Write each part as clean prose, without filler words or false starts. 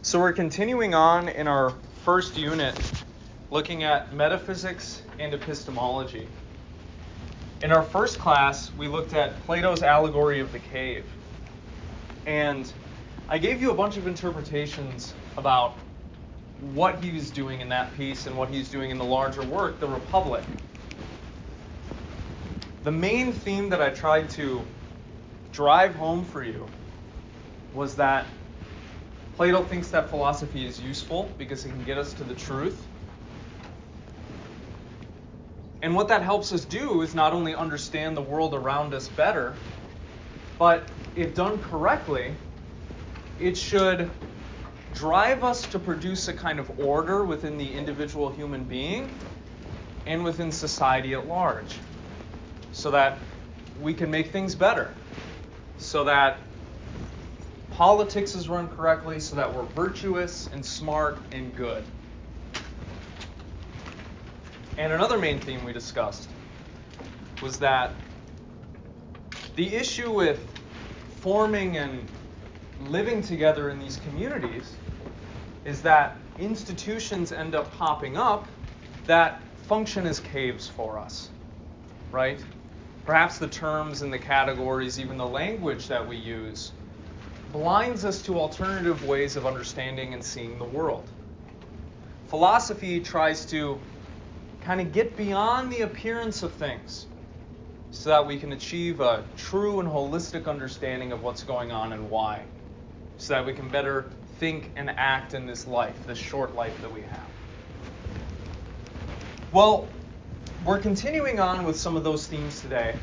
So we're continuing on in our first unit, looking at metaphysics and epistemology. In our first class, we looked at Plato's allegory of the cave. And I gave you a bunch of interpretations about what he was doing in that piece and what he's doing in the larger work, The Republic. The main theme that I tried to drive home for you was that Plato thinks that philosophy is useful because it can get us to the truth. And what that helps us do is not only understand the world around us better, but if done correctly, it should drive us to produce a kind of order within the individual human being and within society at large, so that we can make things better, so that politics is run correctly, so that we're virtuous and smart and good. And another main theme we discussed was that the issue with forming and living together in these communities is that institutions end up popping up that function as caves for us, right? Perhaps the terms and the categories, even the language that we use, blinds us to alternative ways of understanding and seeing the world. Philosophy tries to kind of get beyond the appearance of things so that we can achieve a true and holistic understanding of what's going on and why, so that we can better think and act in this life, this short life that we have. Well, we're continuing on with some of those themes today,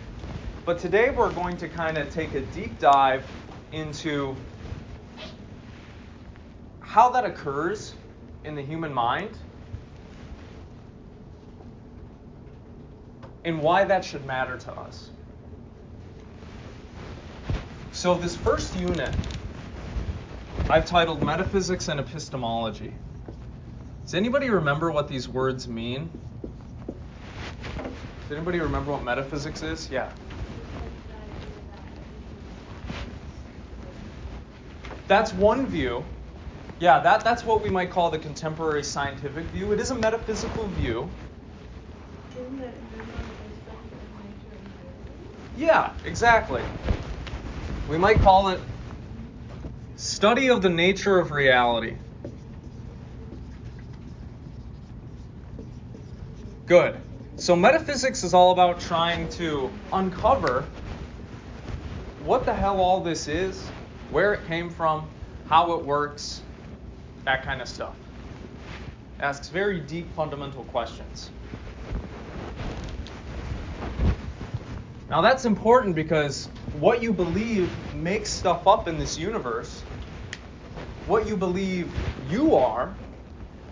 but today we're going to kind of take a deep dive into how that occurs in the human mind and why that should matter to us. So this first unit I've titled Metaphysics and Epistemology. Does anybody remember what these words mean? Does anybody remember what metaphysics is? Yeah. That's one view. Yeah, that's what we might call the contemporary scientific view. It is a metaphysical view. Yeah, exactly. We might call it study of the nature of reality. Good. So metaphysics is all about trying to uncover what the hell all this is, where it came from, how it works, that kind of stuff. Asks very deep fundamental questions. Now that's important because what you believe makes stuff up in this universe. What you believe you are,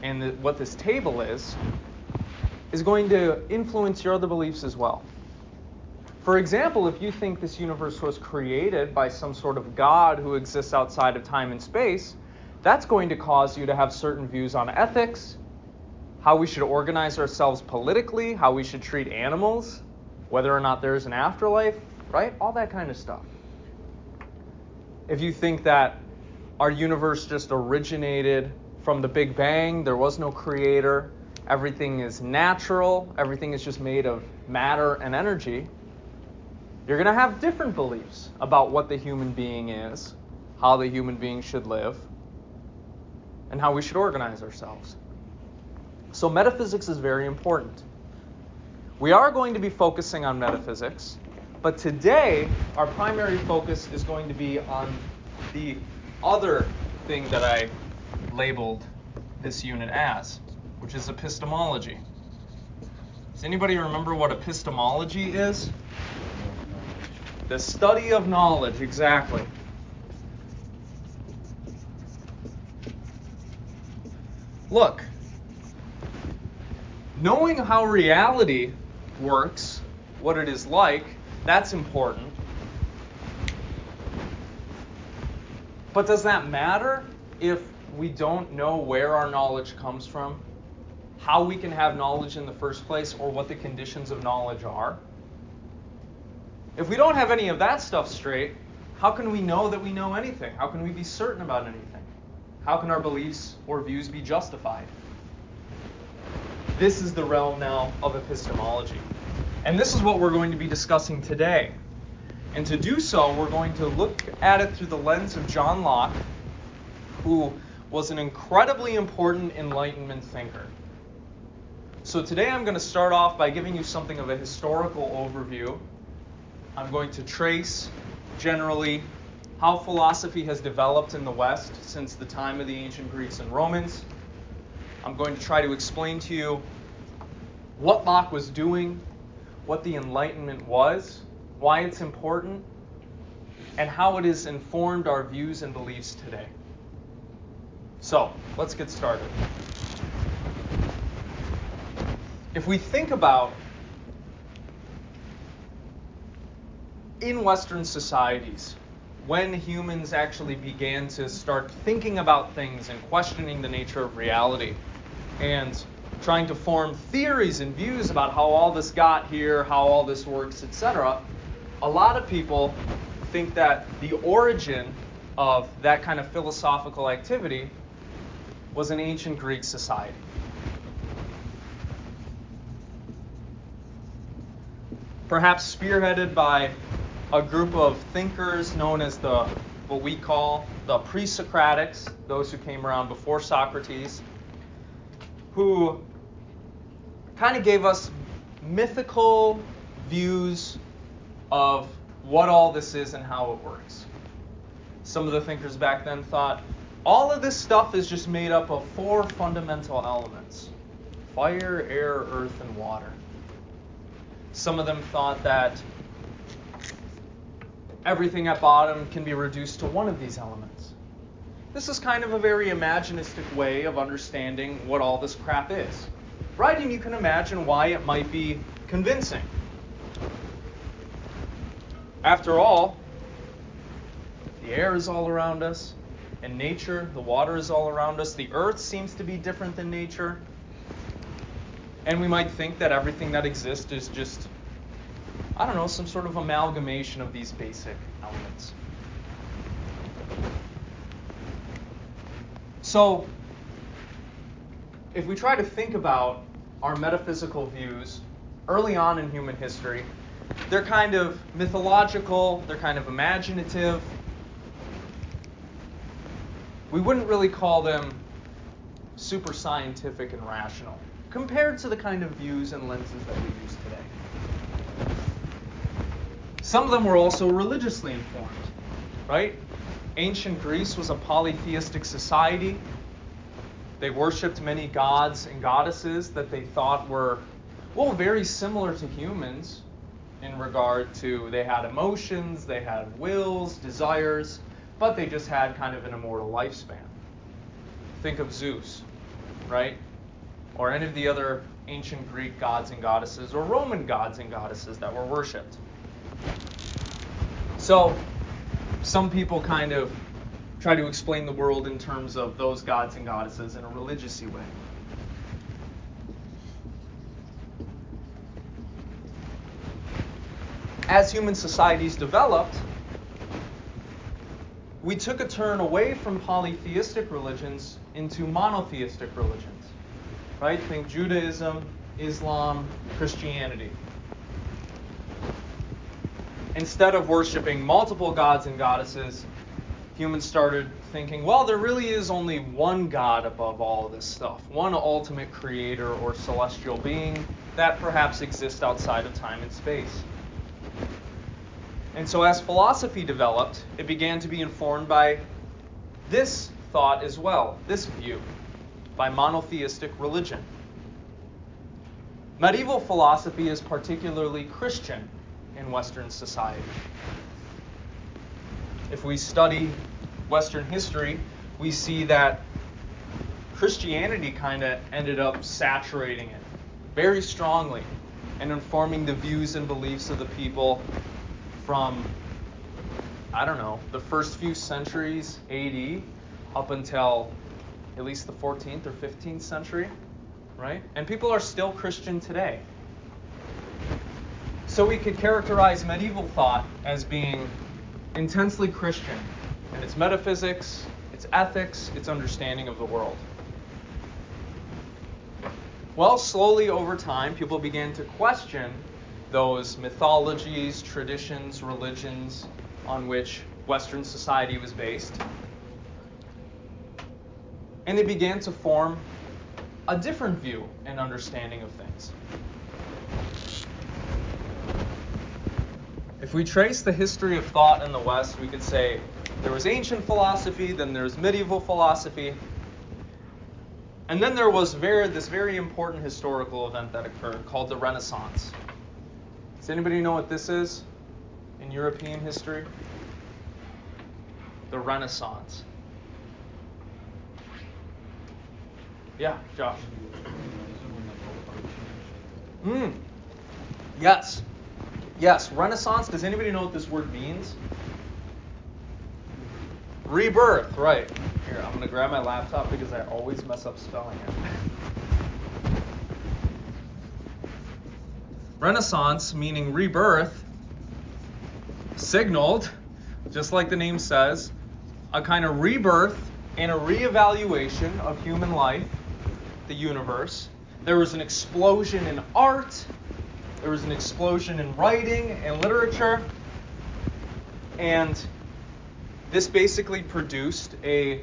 and what this table is going to influence your other beliefs as well. For example, if you think this universe was created by some sort of God who exists outside of time and space, that's going to cause you to have certain views on ethics, how we should organize ourselves politically, how we should treat animals, whether or not there's an afterlife, right? All that kind of stuff. If you think that our universe just originated from the Big Bang, there was no creator, everything is natural, everything is just made of matter and energy, you're going to have different beliefs about what the human being is, how the human being should live, and how we should organize ourselves. So metaphysics is very important. We are going to be focusing on metaphysics, but today our primary focus is going to be on the other thing that I labeled this unit as, which is epistemology. Does anybody remember what epistemology is? The study of knowledge, exactly. Look, knowing how reality works, what it is like, that's important. But does that matter if we don't know where our knowledge comes from, how we can have knowledge in the first place, or what the conditions of knowledge are? If we don't have any of that stuff straight, how can we know that we know anything? How can we be certain about anything? How can our beliefs or views be justified? This is the realm now of epistemology. And this is what we're going to be discussing today. And to do so, we're going to look at it through the lens of John Locke, who was an incredibly important Enlightenment thinker. So today I'm going to start off by giving you something of a historical overview. I'm going to trace, generally, how philosophy has developed in the West since the time of the ancient Greeks and Romans. I'm going to try to explain to you what Locke was doing, what the Enlightenment was, why it's important, and how it has informed our views and beliefs today. So, let's get started. If we think about in Western societies, when humans actually began to start thinking about things and questioning the nature of reality and trying to form theories and views about how all this got here, how all this works, etc., a lot of people think that the origin of that kind of philosophical activity was an ancient Greek society. Perhaps spearheaded by a group of thinkers known as what we call the pre-Socratics, those who came around before Socrates, who kind of gave us mythical views of what all this is and how it works. Some of the thinkers back then thought all of this stuff is just made up of 4 fundamental elements: fire, air, earth, and water. Some of them thought that everything at bottom can be reduced to one of these elements. This is kind of a very imaginistic way of understanding what all this crap is, right? And you can imagine why it might be convincing. After all, the air is all around us, and nature, the water is all around us. The earth seems to be different than nature. And we might think that everything that exists is just, I don't know, some sort of amalgamation of these basic elements. So, if we try to think about our metaphysical views early on in human history, they're kind of mythological, they're kind of imaginative. We wouldn't really call them super scientific and rational compared to the kind of views and lenses that we use today. Some of them were also religiously informed, right? Ancient Greece was a polytheistic society. They worshipped many gods and goddesses that they thought were, well, very similar to humans in regard to they had emotions, they had wills, desires, but they just had kind of an immortal lifespan. Think of Zeus, right? Or any of the other ancient Greek gods and goddesses, or Roman gods and goddesses that were worshipped. So, some people kind of try to explain the world in terms of those gods and goddesses in a religious-y way. As human societies developed, we took a turn away from polytheistic religions into monotheistic religions, right? Think Judaism, Islam, Christianity. Instead of worshiping multiple gods and goddesses, humans started thinking, well, there really is only one God above all of this stuff, one ultimate creator or celestial being that perhaps exists outside of time and space. And so as philosophy developed, it began to be informed by this thought as well, this view, by monotheistic religion. Medieval philosophy is particularly Christian in Western society. If we study Western history, we see that Christianity kind of ended up saturating it very strongly and informing the views and beliefs of the people from, I don't know, the first few centuries AD up until at least the 14th or 15th century, right? And people are still Christian today. So we could characterize medieval thought as being intensely Christian in its metaphysics, its its ethics, its understanding of the world. Well, slowly over time, people began to question those mythologies, traditions, religions on which Western society was based. And they began to form a different view and understanding of things. If we trace the history of thought in the West, we could say there was ancient philosophy, then there's medieval philosophy, and then there was this very important historical event that occurred called the Renaissance. Does anybody know what this is in European history? The Renaissance. Yeah, Josh. Yes. Yes, Renaissance. Does anybody know what this word means? Rebirth, right. Here, I'm going to grab my laptop because I always mess up spelling it. Renaissance, meaning rebirth, signaled, just like the name says, a kind of rebirth and a reevaluation of human life, the universe. There was an explosion in art. There was an explosion in writing and literature. And this basically produced a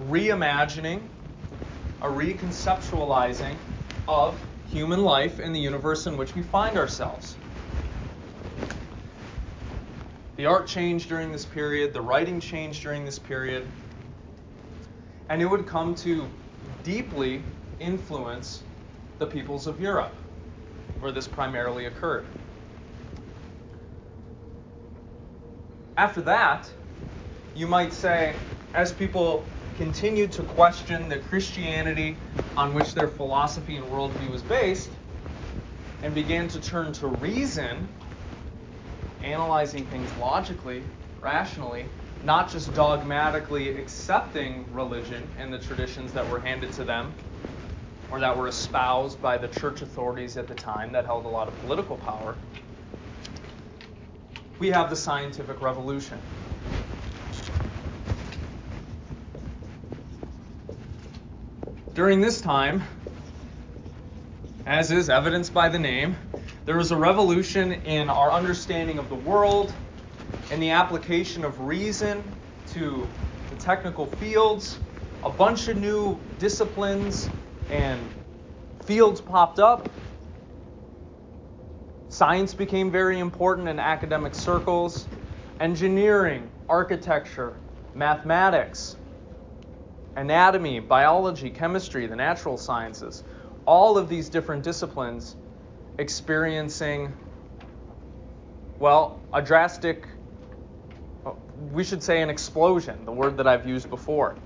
reimagining, a reconceptualizing of human life in the universe in which we find ourselves. The art changed during this period, the writing changed during this period, and it would come to deeply influence the peoples of Europe, where this primarily occurred. After that, you might say, as people continued to question the Christianity on which their philosophy and worldview was based, and began to turn to reason, analyzing things logically, rationally, not just dogmatically accepting religion and the traditions that were handed to them, or that were espoused by the church authorities at the time that held a lot of political power, we have the scientific revolution. During this time, as is evidenced by the name, there was a revolution in our understanding of the world and the application of reason to the technical fields. A bunch of new disciplines and fields popped up. Science became very important in academic circles. Engineering, architecture, mathematics, anatomy, biology, chemistry, the natural sciences, all of these different disciplines experiencing, well, a drastic, we should say an explosion, the word that I've used before.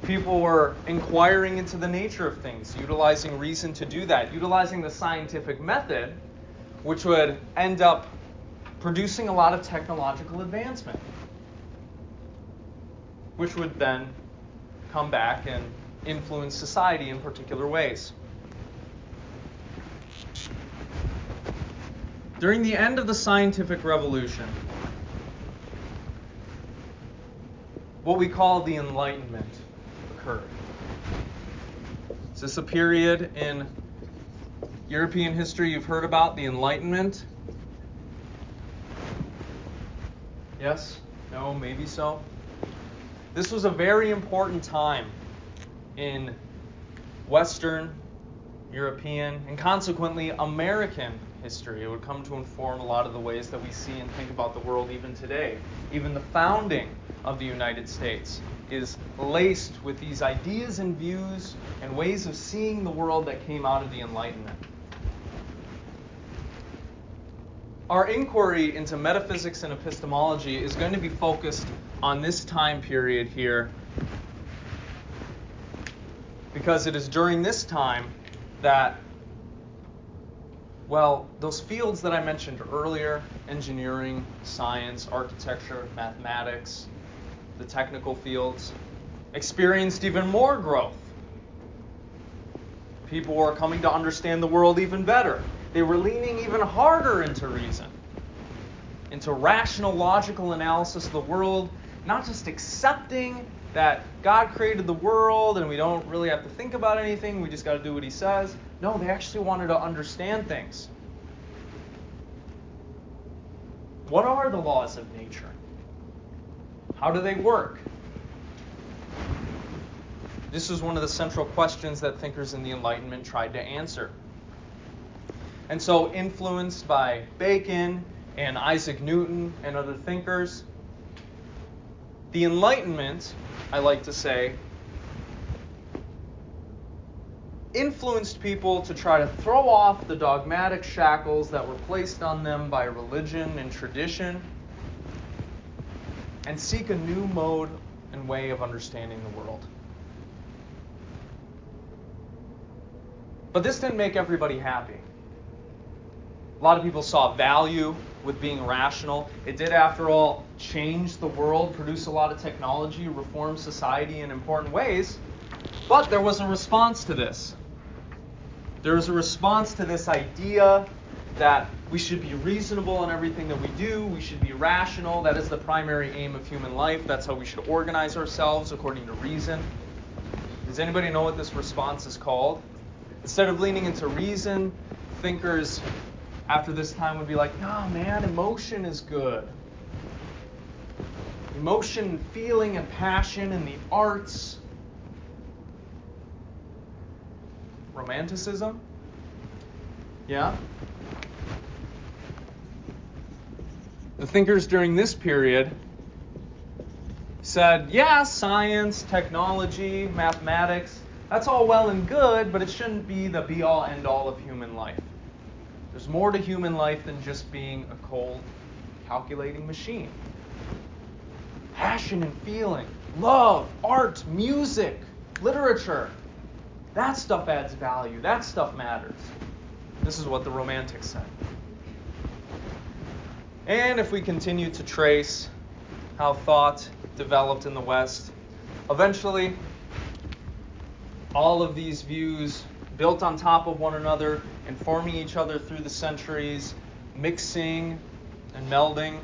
People were inquiring into the nature of things, utilizing reason to do that, utilizing the scientific method, which would end up producing a lot of technological advancement, which would then come back and influence society in particular ways. During the end of the scientific revolution, what we call the Enlightenment occurred. Is this a period in European history you've heard about, the Enlightenment? Yes? No? Maybe so? This was a very important time in Western, European, and consequently American history. It would come to inform a lot of the ways that we see and think about the world even today. Even the founding of the United States is laced with these ideas and views and ways of seeing the world that came out of the Enlightenment. Our inquiry into metaphysics and epistemology is going to be focused on this time period here, because it is during this time that, well, those fields that I mentioned earlier, engineering, science, architecture, mathematics, the technical fields, experienced even more growth. People were coming to understand the world even better. They were leaning even harder into reason, into rational, logical analysis of the world, not just accepting that God created the world and we don't really have to think about anything, we just got to do what he says. No, they actually wanted to understand things. What are the laws of nature? How do they work? This was one of the central questions that thinkers in the Enlightenment tried to answer. And so, influenced by Bacon and Isaac Newton and other thinkers, the Enlightenment, I like to say, influenced people to try to throw off the dogmatic shackles that were placed on them by religion and tradition and seek a new mode and way of understanding the world. But this didn't make everybody happy. A lot of people saw value with being rational. It did, after all, change the world, produce a lot of technology, reform society in important ways. But there was a response to this. There was a response to this idea that we should be reasonable in everything that we do. We should be rational. That is the primary aim of human life. That's how we should organize ourselves according to reason. Does anybody know what this response is called? Instead of leaning into reason, thinkers after this time would be like, nah, man, emotion is good. Emotion, feeling, and passion in the arts. Romanticism? Yeah? The thinkers during this period said, yeah, science, technology, mathematics, that's all well and good, but it shouldn't be the be-all, end-all of human life. There's more to human life than just being a cold, calculating machine. Passion and feeling, love, art, music, literature, that stuff adds value. That stuff matters. This is what the Romantics said. And if we continue to trace how thought developed in the West, eventually all of these views built on top of one another, informing each other through the centuries, mixing and melding,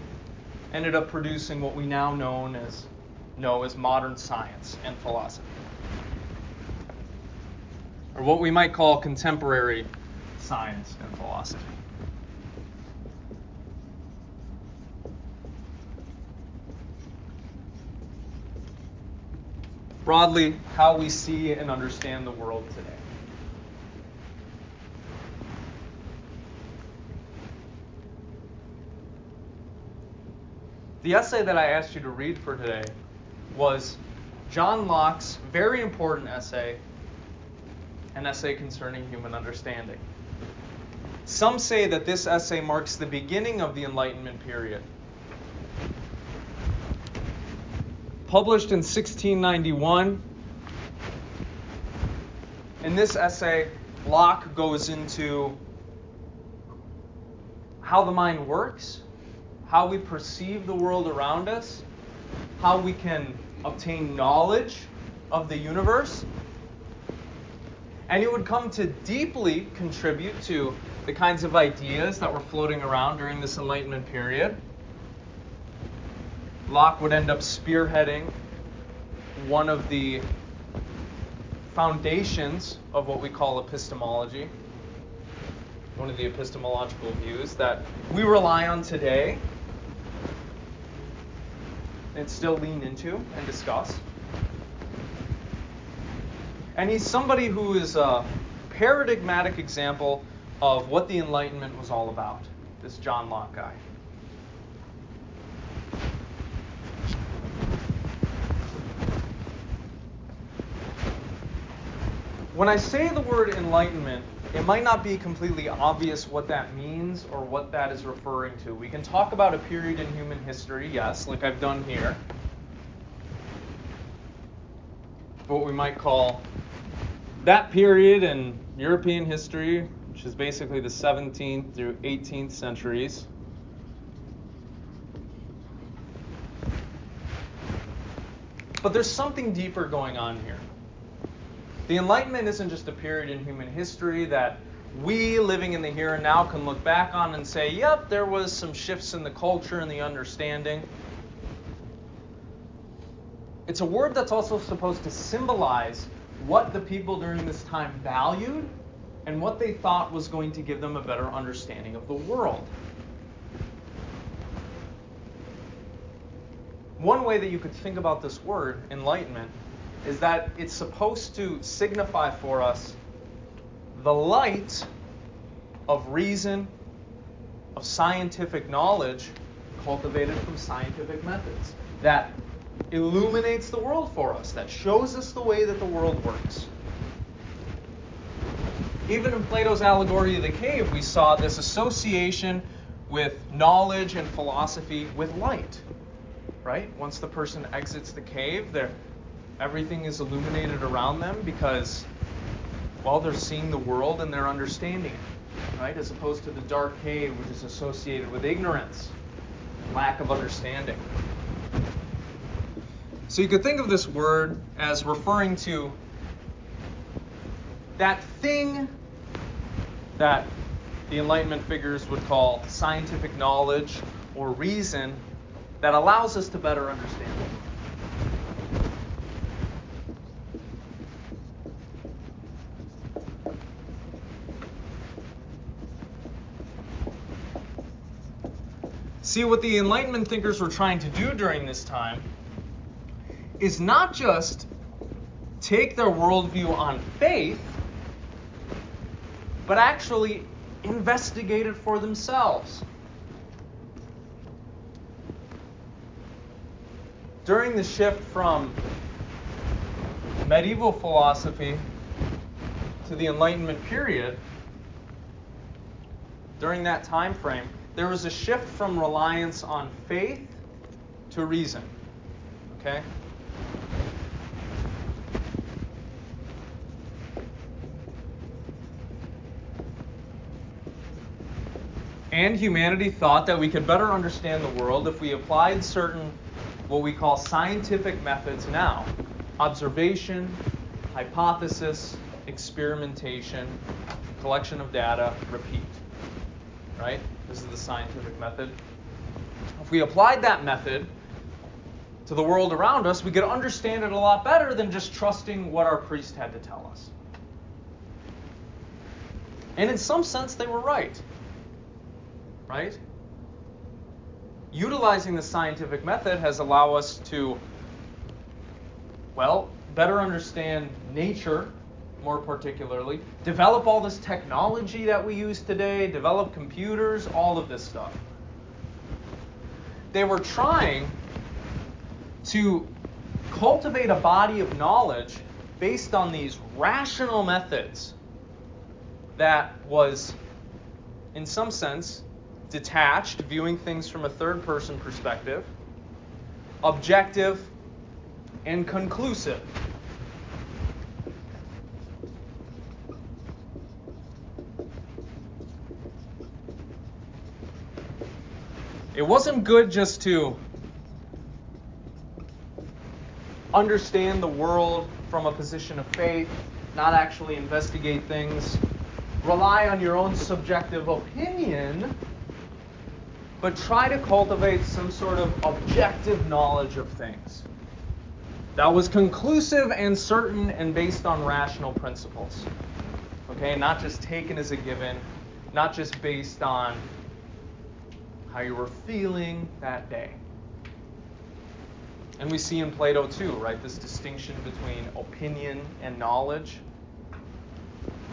ended up producing what we now know as modern science and philosophy. Or what we might call contemporary science and philosophy. Broadly, how we see and understand the world today. The essay that I asked you to read for today was John Locke's very important essay, an essay concerning human understanding. Some say that this essay marks the beginning of the Enlightenment period. Published in 1691, in this essay, Locke goes into how the mind works, how we perceive the world around us, how we can obtain knowledge of the universe, and he would come to deeply contribute to the kinds of ideas that were floating around during this Enlightenment period. Locke would end up spearheading one of the foundations of what we call epistemology, one of the epistemological views that we rely on today and still lean into and discuss. And he's somebody who is a paradigmatic example of what the Enlightenment was all about, this John Locke guy. When I say the word enlightenment, it might not be completely obvious what that means or what that is referring to. We can talk about a period in human history, yes, like I've done here. What we might call that period in European history, which is basically the 17th through 18th centuries. But there's something deeper going on here. The Enlightenment isn't just a period in human history that we, living in the here and now, can look back on and say, yep, there was some shifts in the culture and the understanding. it's a word that's also supposed to symbolize what the people during this time valued and what they thought was going to give them a better understanding of the world. One way that you could think about this word, enlightenment, is that it's supposed to signify for us the light of reason, of scientific knowledge cultivated from scientific methods that illuminates the world for us, that shows us the way that the world works. Even in Plato's allegory of the cave, we saw this association with knowledge and philosophy with light, right? Once the person exits the cave, everything is illuminated around them because, well, they're seeing the world and they're understanding it, right? As opposed to the dark cave, which is associated with ignorance, lack of understanding. So you could think of this word as referring to that thing that the Enlightenment figures would call scientific knowledge or reason that allows us to better understand it. See, what the Enlightenment thinkers were trying to do during this time is not just take their worldview on faith, but actually investigate it for themselves. During the shift from medieval philosophy to the Enlightenment period, during that time frame, there was a shift from reliance on faith to reason. Okay? And humanity thought that we could better understand the world if we applied certain, what we call scientific methods now. Observation, hypothesis, experimentation, collection of data, repeat. Right? This is the scientific method. If we applied that method to the world around us, we could understand it a lot better than just trusting what our priest had to tell us. And in some sense, they were right. Right? Utilizing the scientific method has allowed us to, well, better understand nature, more particularly, develop all this technology that we use today, develop computers, all of this stuff. They were trying to cultivate a body of knowledge based on these rational methods that was, in some sense, detached, viewing things from a third-person perspective, objective, and conclusive. It wasn't good just to understand the world from a position of faith, not actually investigate things, rely on your own subjective opinion, but try to cultivate some sort of objective knowledge of things that was conclusive and certain and based on rational principles. Okay, not just taken as a given, not just based on how you were feeling that day. And we see in Plato too, right, this distinction between opinion and knowledge.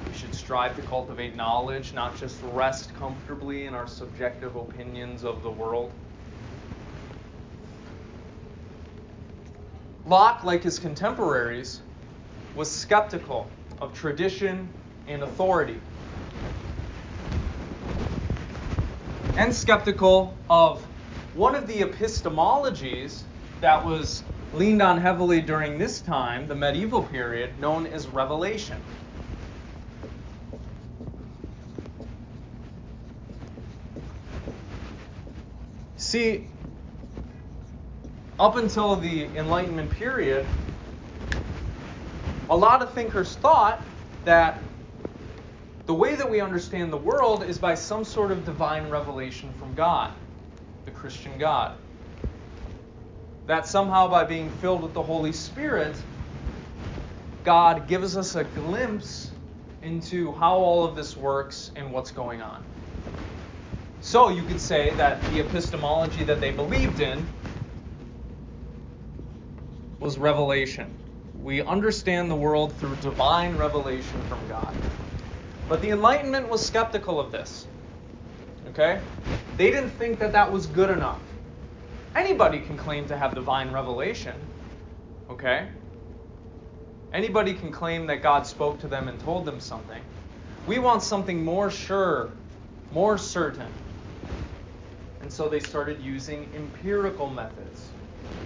We should strive to cultivate knowledge, not just rest comfortably in our subjective opinions of the world. Locke, like his contemporaries, was skeptical of tradition and authority, and skeptical of one of the epistemologies that was leaned on heavily during this time, the medieval period, known as revelation. See, up until the Enlightenment period, a lot of thinkers thought that the way that we understand the world is by some sort of divine revelation from God, the Christian God. that somehow by being filled with the Holy Spirit, God gives us a glimpse into how all of this works and what's going on. So you could say that the epistemology that they believed in was revelation. We understand the world through divine revelation from God. But the Enlightenment was skeptical of this. Okay? They didn't think that that was good enough. Anybody can claim to have divine revelation. Okay? Anybody can claim that God spoke to them and told them something. We want something more sure, more certain. And so they started using empirical methods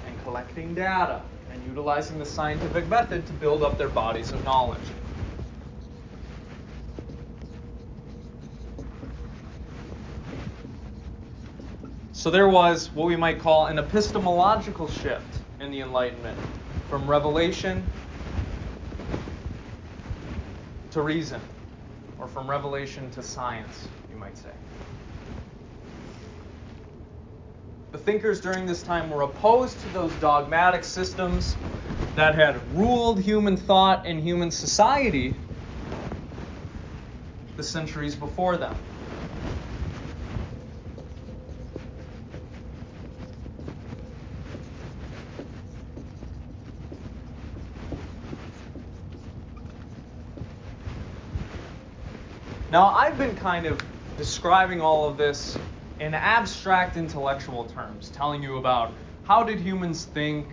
and collecting data and utilizing the scientific method to build up their bodies of knowledge. So there was what we might call an epistemological shift in the Enlightenment, from revelation to reason, or from revelation to science, you might say. The thinkers during this time were opposed to those dogmatic systems that had ruled human thought and human society the centuries before them. Now, I've been kind of describing all of this in abstract intellectual terms, telling you about how did humans think,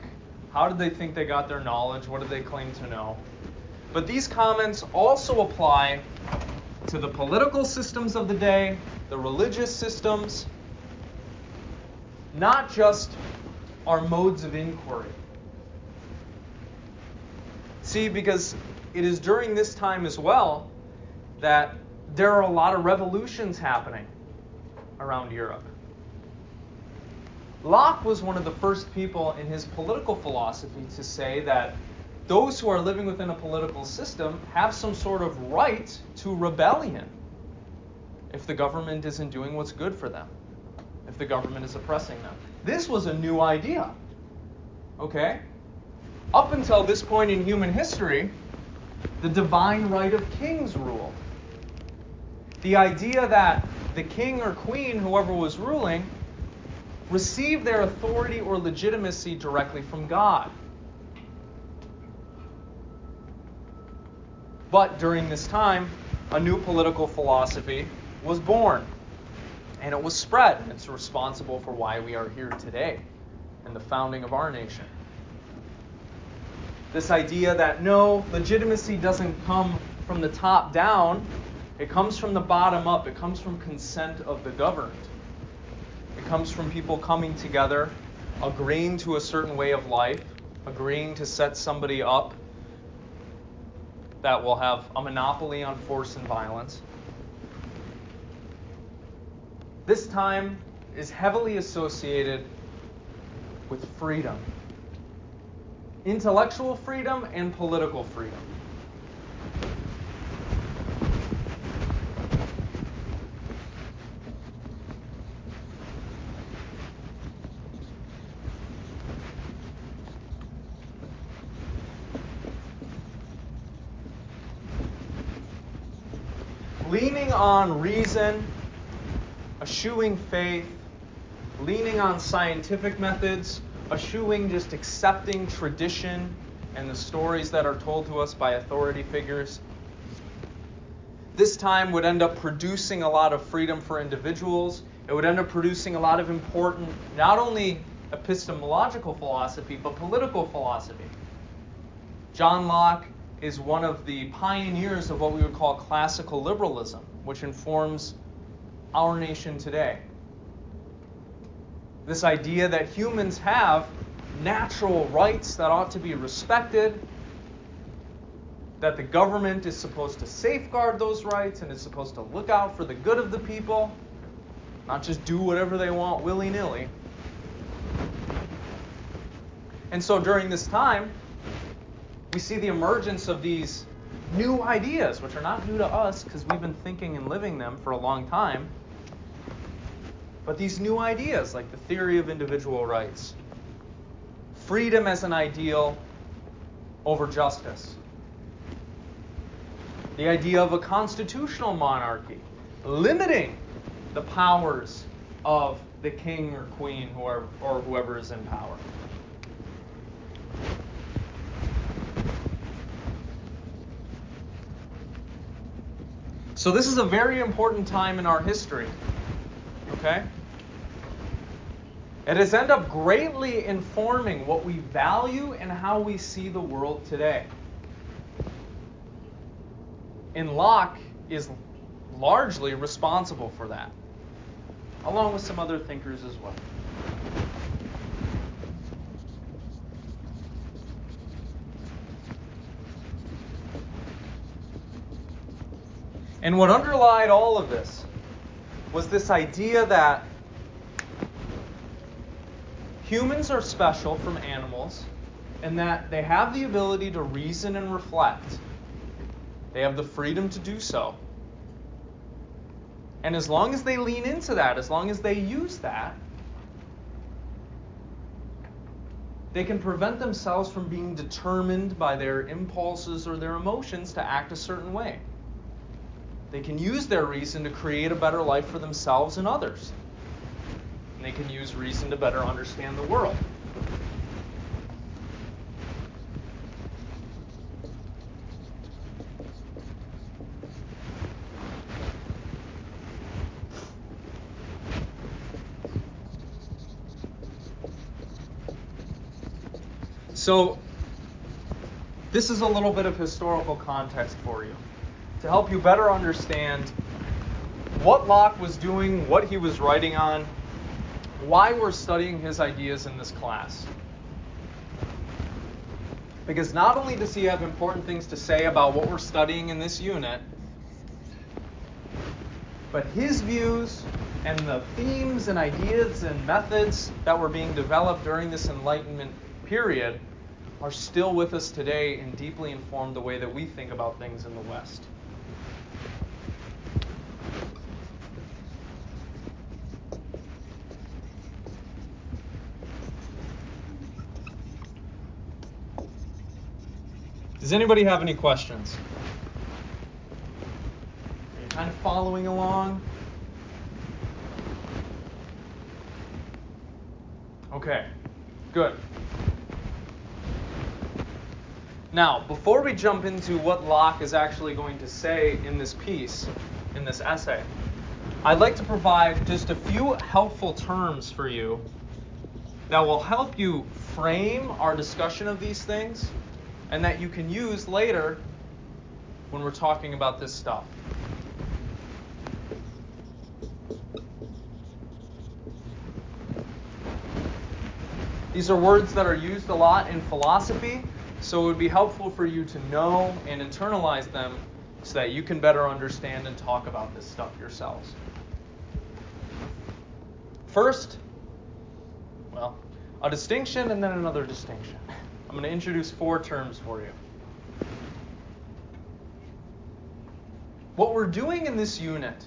how did they think they got their knowledge, what did they claim to know. But these comments also apply to the political systems of the day, the religious systems, not just our modes of inquiry. See, because it is during this time as well that there are a lot of revolutions happening around Europe. Locke was one of the first people in his political philosophy to say that those who are living within a political system have some sort of right to rebellion if the government isn't doing what's good for them, if the government is oppressing them. This was a new idea. Okay? Up until this point in human history, the divine right of kings ruled. The idea that the king or queen, whoever was ruling, received their authority or legitimacy directly from God. But during this time, a new political philosophy was born, and it was spread, and it's responsible for why we are here today and the founding of our nation. This idea that no, legitimacy doesn't come from the top down, it comes from the bottom up. It comes from consent of the governed. It comes from people coming together, agreeing to a certain way of life, agreeing to set somebody up that will have a monopoly on force and violence. This time is heavily associated with freedom. Intellectual freedom and political freedom. Leaning on reason, eschewing faith, leaning on scientific methods, eschewing just accepting tradition and the stories that are told to us by authority figures. This time would end up producing a lot of freedom for individuals. It would end up producing a lot of important, not only epistemological philosophy, but political philosophy. John Locke is one of the pioneers of what we would call classical liberalism, which informs our nation today. This idea that humans have natural rights that ought to be respected, that the government is supposed to safeguard those rights and is supposed to look out for the good of the people, not just do whatever they want willy-nilly. And so during this time, we see the emergence of these new ideas, which are not new to us because we've been thinking and living them for a long time. But these new ideas, like the theory of individual rights, freedom as an ideal over justice. The idea of a constitutional monarchy, limiting the powers of the king or queen or whoever is in power. So this is a very important time in our history. Okay? It has ended up greatly informing what we value and how we see the world today. And Locke is largely responsible for that, along with some other thinkers as well. And what underlied all of this was this idea that humans are special from animals and that they have the ability to reason and reflect. They have the freedom to do so. And as long as they lean into that, as long as they use that, they can prevent themselves from being determined by their impulses or their emotions to act a certain way. They can use their reason to create a better life for themselves and others. And they can use reason to better understand the world. So, this is a little bit of historical context for you to help you better understand what Locke was doing, what he was writing on, why we're studying his ideas in this class. Because not only does he have important things to say about what we're studying in this unit, but his views and the themes and ideas and methods that were being developed during this Enlightenment period are still with us today and deeply inform the way that we think about things in the West. Does anybody have any questions? Are you kind of following along? Okay, good. Now, before we jump into what Locke is actually going to say in this piece, in this essay, I'd like to provide just a few helpful terms for you that will help you frame our discussion of these things and that you can use later when we're talking about this stuff. These are words that are used a lot in philosophy, so it would be helpful for you to know and internalize them so that you can better understand and talk about this stuff yourselves. First, well, a distinction and then another distinction. I'm going to introduce 4 terms for you. What we're doing in this unit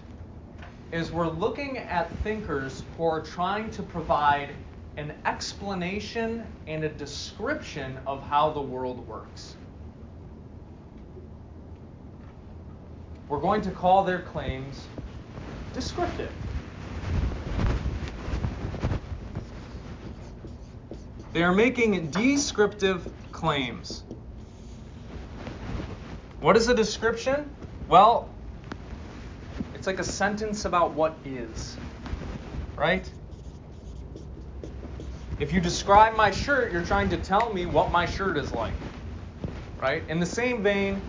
is we're looking at thinkers who are trying to provide an explanation and a description of how the world works. We're going to call their claims descriptive. They are making descriptive claims. What is a description? Well, it's like a sentence about what is, right? If you describe my shirt, you're trying to tell me what my shirt is like, right? In the same vein,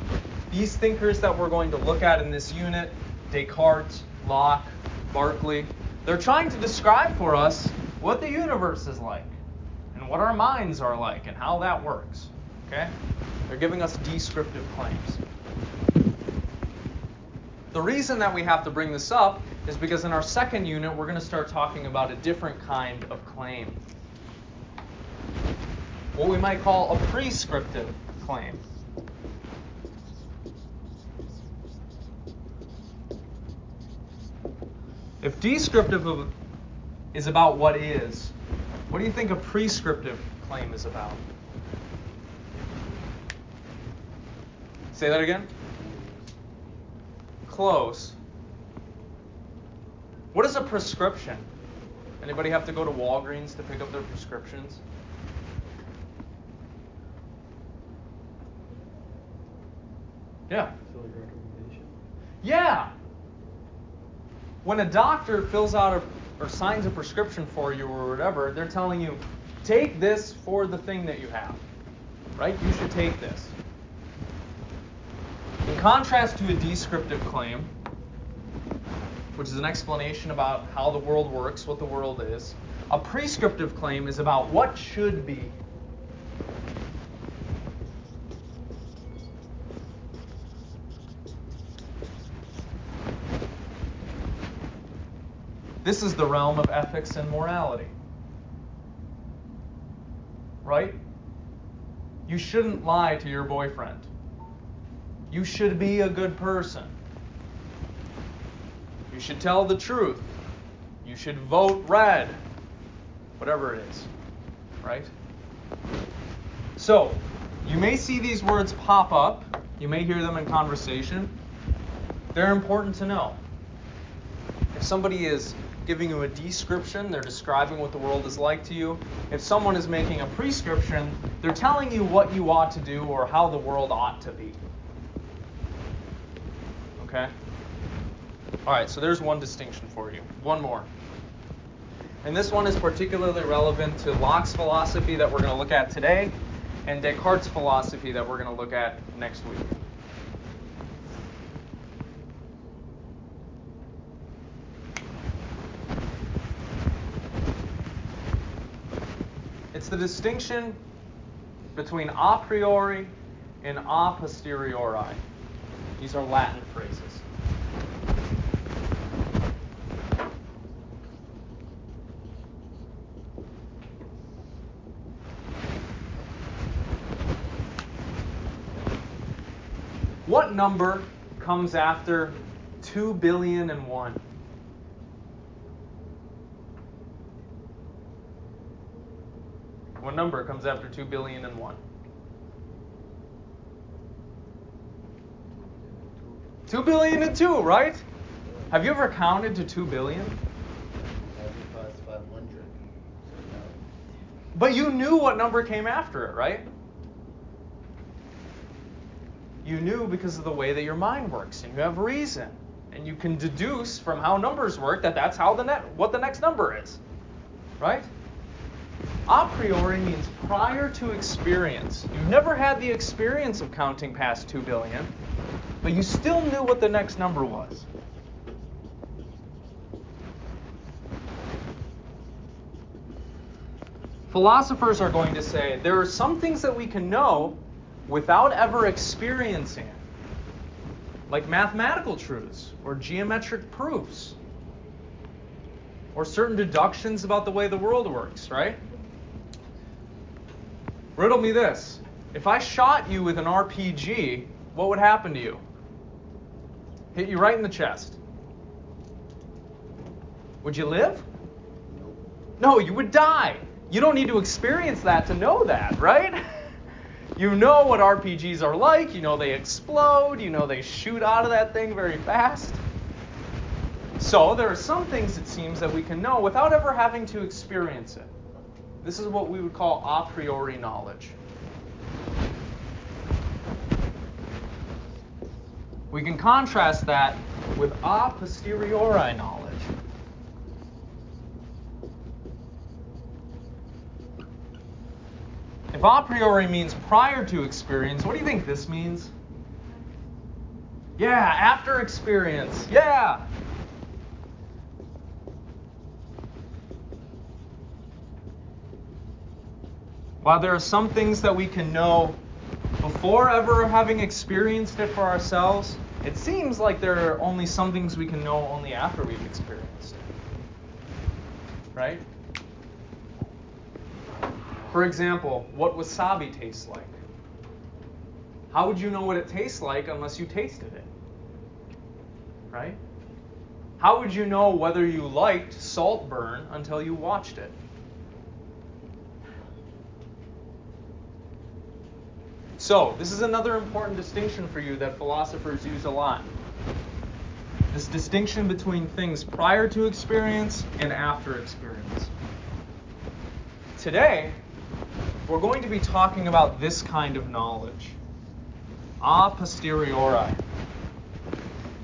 these thinkers that we're going to look at in this unit, Descartes, Locke, Berkeley, they're trying to describe for us what the universe is like and what our minds are like and how that works, okay? They're giving us descriptive claims. The reason that we have to bring this up is because in our second unit, we're going to start talking about a different kind of claim. What we might call a prescriptive claim. If descriptive is about what is, what do you think a prescriptive claim is about. Say that again? Close. What is a prescription? Anybody have to go to Walgreens to pick up their prescriptions? Yeah. Yeah. When a doctor fills out or signs a prescription for you or whatever, they're telling you, take this for the thing that you have. Right? You should take this. In contrast to a descriptive claim, which is an explanation about how the world works, what the world is, a prescriptive claim is about what should be. This is the realm of ethics and morality. Right? You shouldn't lie to your boyfriend. You should be a good person. You should tell the truth. You should vote red. Whatever it is. Right? So, you may see these words pop up. You may hear them in conversation. They're important to know. If somebody is giving you a description, they're describing what the world is like to you. If someone is making a prescription, they're telling you what you ought to do or how the world ought to be. Okay? All right, so there's one distinction for you. One more. And this one is particularly relevant to Locke's philosophy that we're going to look at today and Descartes' philosophy that we're going to look at next week. It's the distinction between a priori and a posteriori. These are Latin phrases. What number comes after 2,000,000,001? What number comes after 2,000,000,001? 2,000,002,000, right? Have you ever counted to 2 billion? Past 500. But you knew what number came after it, right? You knew because of the way that your mind works, and you have reason, and you can deduce from how numbers work that that's how what the next number is, right? A priori means prior to experience. You've never had the experience of counting past 2 billion, but you still knew what the next number was. Philosophers are going to say there are some things that we can know without ever experiencing it, like mathematical truths or geometric proofs or certain deductions about the way the world works, right? Riddle me this. If I shot you with an RPG, what would happen to you? Hit you right in the chest. Would you live? No, you would die. You don't need to experience that to know that, right? You know what RPGs are like. You know they explode. You know they shoot out of that thing very fast. So there are some things, it seems, that we can know without ever having to experience it. This is what we would call a priori knowledge. We can contrast that with a posteriori knowledge. If a priori means prior to experience, what do you think this means? Yeah, after experience. Yeah. While there are some things that we can know before ever having experienced it for ourselves, it seems like there are only some things we can know only after we've experienced it. Right? For example, what wasabi tastes like. How would you know what it tastes like unless you tasted it? Right? How would you know whether you liked Saltburn until you watched it? So, this is another important distinction for you that philosophers use a lot. This distinction between things prior to experience and after experience. Today, we're going to be talking about this kind of knowledge, a posteriori.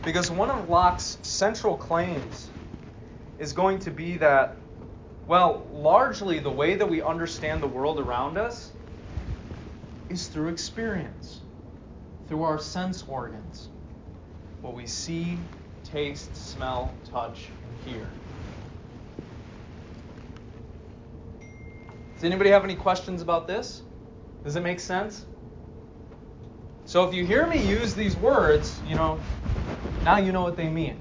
Because one of Locke's central claims is going to be that, well, largely the way that we understand the world around us is through experience, through our sense organs, what we see, taste, smell, touch, and hear. Does anybody have any questions about this? Does it make sense? So if you hear me use these words, now you know what they mean.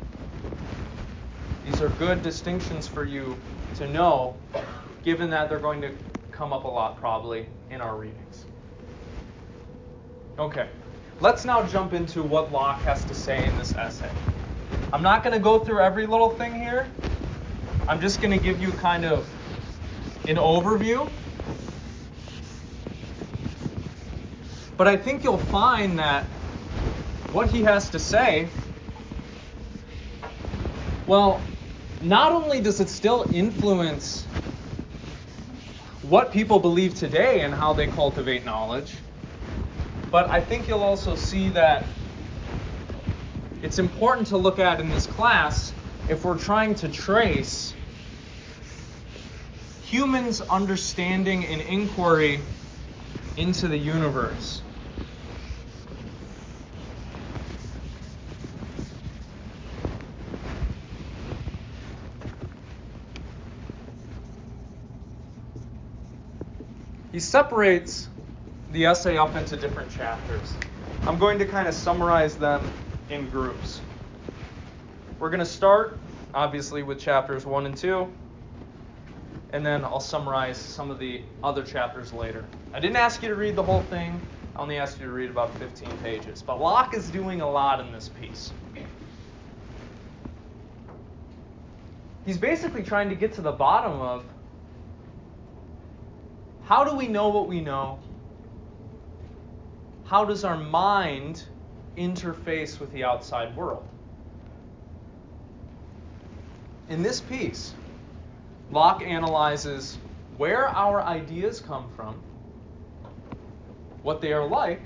These are good distinctions for you to know, given that they're going to come up a lot probably in our readings. Okay, let's now jump into what Locke has to say in this essay. I'm not going to go through every little thing here. I'm just going to give you kind of an overview. But I think you'll find that what he has to say, well, not only does it still influence what people believe today and how they cultivate knowledge, but I think you'll also see that it's important to look at in this class if we're trying to trace humans' understanding and inquiry into the universe. He separates the essay up into different chapters. I'm going to kind of summarize them in groups. We're going to start, obviously, with chapters 1 and 2, and then I'll summarize some of the other chapters later. I didn't ask you to read the whole thing. I only asked you to read about 15 pages. But Locke is doing a lot in this piece. He's basically trying to get to the bottom of how do we know what we know? How does our mind interface with the outside world? In this piece, Locke analyzes where our ideas come from, what they are like,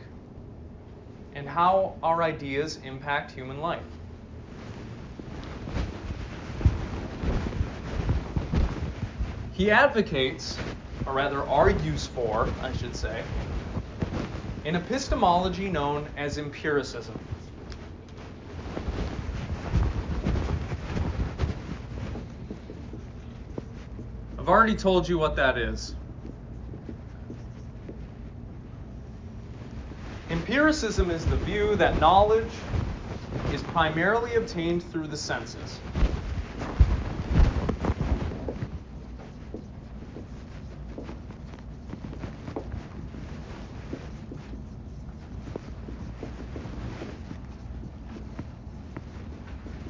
and how our ideas impact human life. He advocates, or rather argues for, I should say, an epistemology known as empiricism. I've already told you what that is. Empiricism is the view that knowledge is primarily obtained through the senses.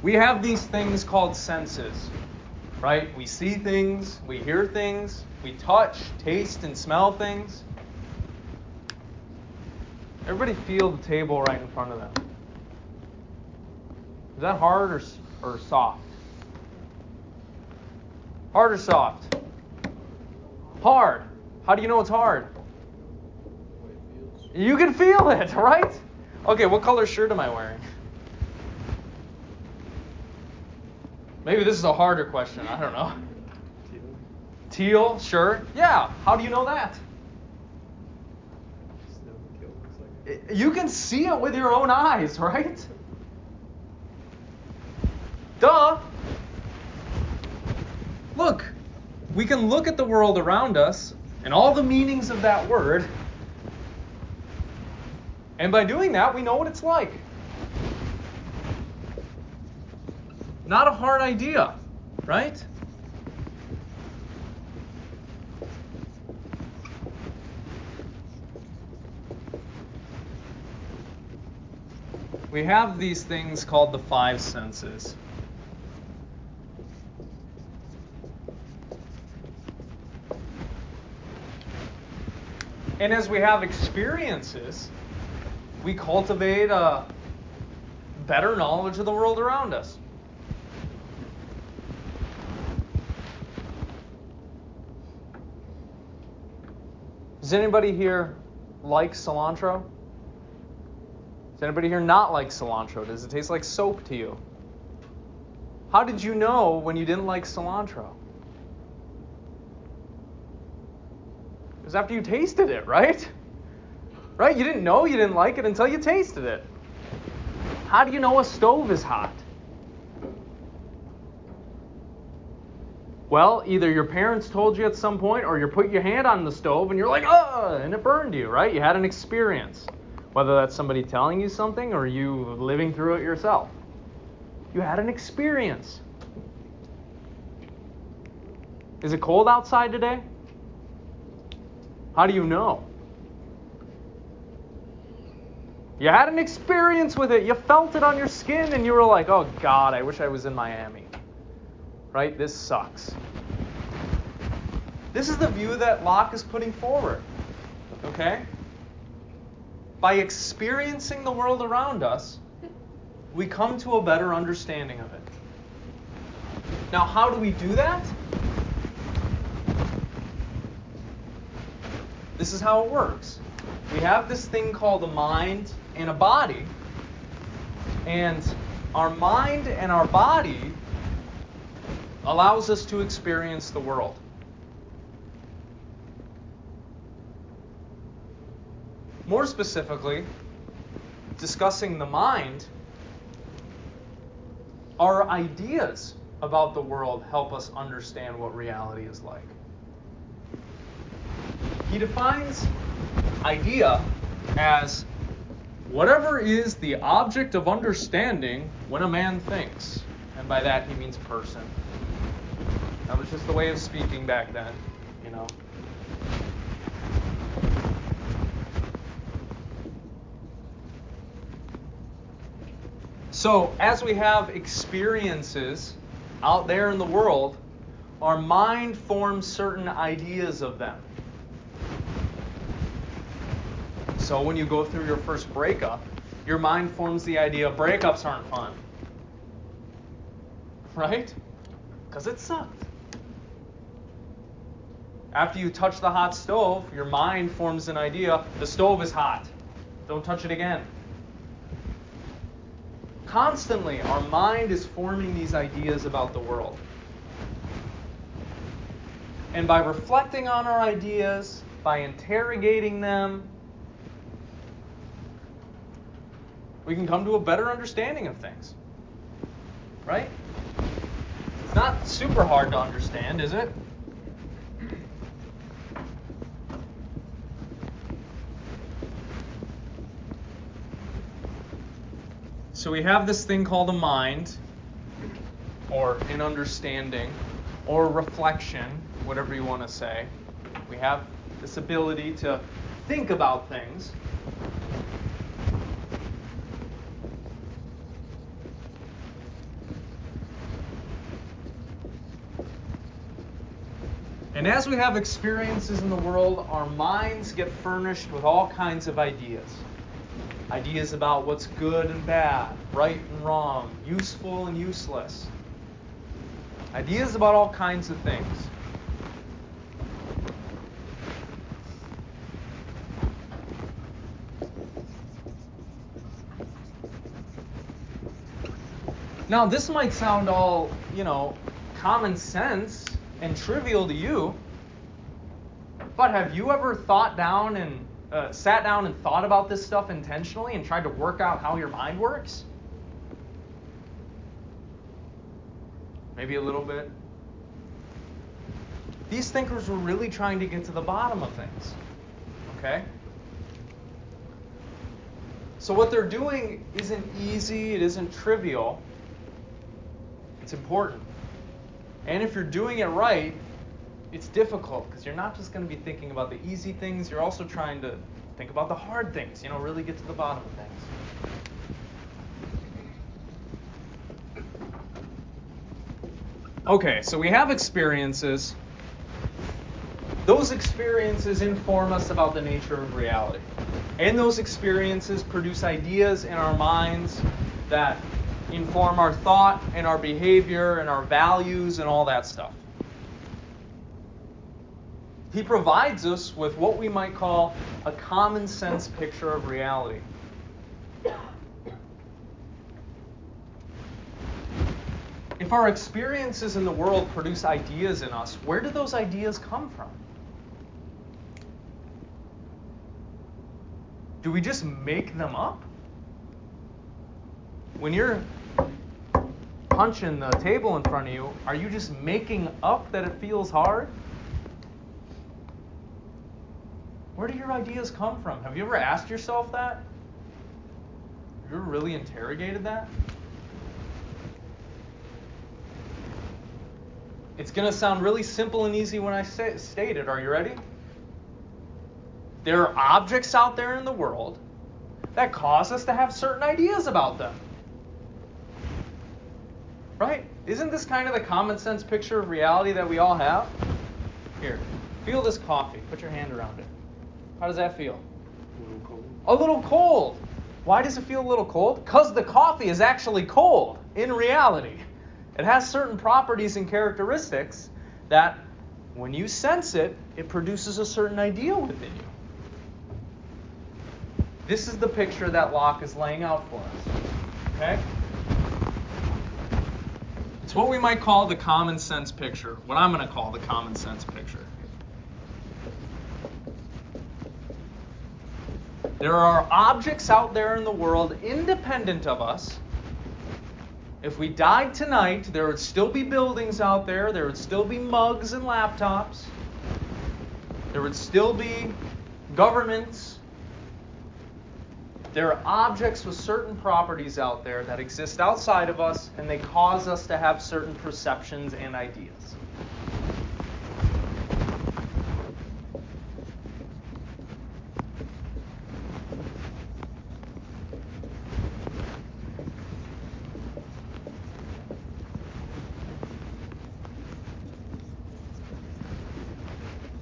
We have these things called senses, right? We see things, we hear things, we touch, taste, and smell things. Everybody feel the table right in front of them. Is that hard or soft? Hard or soft? Hard. How do you know it's hard? You can feel it, right? Okay, what color shirt am I wearing? Maybe this is a harder question. I don't know. Teal, sure. Yeah. How do you know that? You can see it with your own eyes, right? Duh. Look, we can look at the world around us and all the meanings of that word. And by doing that, we know what it's like. Not a hard idea, right? We have these things called the five senses. And as we have experiences, we cultivate a better knowledge of the world around us. Does anybody here like cilantro? Does anybody here not like cilantro? Does it taste like soap to you? How did you know when you didn't like cilantro? It was after you tasted it, right? Right? You didn't know you didn't like it until you tasted it. How do you know a stove is hot? Well, either your parents told you at some point, or you put your hand on the stove and you're like, oh, and it burned you, right? You had an experience. Whether that's somebody telling you something or you living through it yourself. You had an experience. Is it cold outside today? How do you know? You had an experience with it. You felt it on your skin and you were like, oh God, I wish I was in Miami. Right? This sucks. This is the view that Locke is putting forward. Okay? By experiencing the world around us, we come to a better understanding of it. Now, how do we do that? This is how it works. We have this thing called a mind and a body, and our mind and our body allows us to experience the world. More specifically, discussing the mind, our ideas about the world help us understand what reality is like. He defines idea as whatever is the object of understanding when a man thinks. And by that he means person. That was just the way of speaking back then, you know. So, as we have experiences out there in the world, our mind forms certain ideas of them. So, when you go through your first breakup, your mind forms the idea breakups aren't fun. Right? Because it sucked. After you touch the hot stove, your mind forms an idea the stove is hot. Don't touch it again. Constantly, our mind is forming these ideas about the world. And by reflecting on our ideas, by interrogating them, we can come to a better understanding of things. Right? It's not super hard to understand, is it? So we have this thing called a mind, or an understanding, or reflection, whatever you want to say. We have this ability to think about things. And as we have experiences in the world, our minds get furnished with all kinds of ideas. Ideas about what's good and bad, right and wrong, useful and useless. Ideas about all kinds of things. Now, this might sound all, common sense and trivial to you, but have you ever sat down and thought about this stuff intentionally and tried to work out how your mind works? Maybe a little bit. These thinkers were really trying to get to the bottom of things. Okay? So what they're doing isn't easy, it isn't trivial. It's important. And if you're doing it right, it's difficult because you're not just going to be thinking about the easy things, you're also trying to think about the hard things, really get to the bottom of things. Okay, so we have experiences. those experiences inform us about the nature of reality. And those experiences produce ideas in our minds that inform our thought and our behavior and our values and all that stuff. He provides us with what we might call a common sense picture of reality. If our experiences in the world produce ideas in us, where do those ideas come from? Do we just make them up? When you're punching the table in front of you, are you just making up that it feels hard? Where do your ideas come from? Have you ever asked yourself that? Have you ever really interrogated that? It's going to sound really simple and easy when I state it. Are you ready? There are objects out there in the world that cause us to have certain ideas about them. Right? Isn't this kind of the common sense picture of reality that we all have? Here, feel this coffee. Put your hand around it. How does that feel? A little cold. A little cold. Why does it feel a little cold? Because the coffee is actually cold in reality. It has certain properties and characteristics that when you sense it, it produces a certain idea within you. This is the picture that Locke is laying out for us. Okay? It's what we might call the common sense picture, what I'm going to call the common sense picture. There are objects out there in the world independent of us. If we died tonight, there would still be buildings out there. There would still be mugs and laptops. There would still be governments. There are objects with certain properties out there that exist outside of us, and they cause us to have certain perceptions and ideas.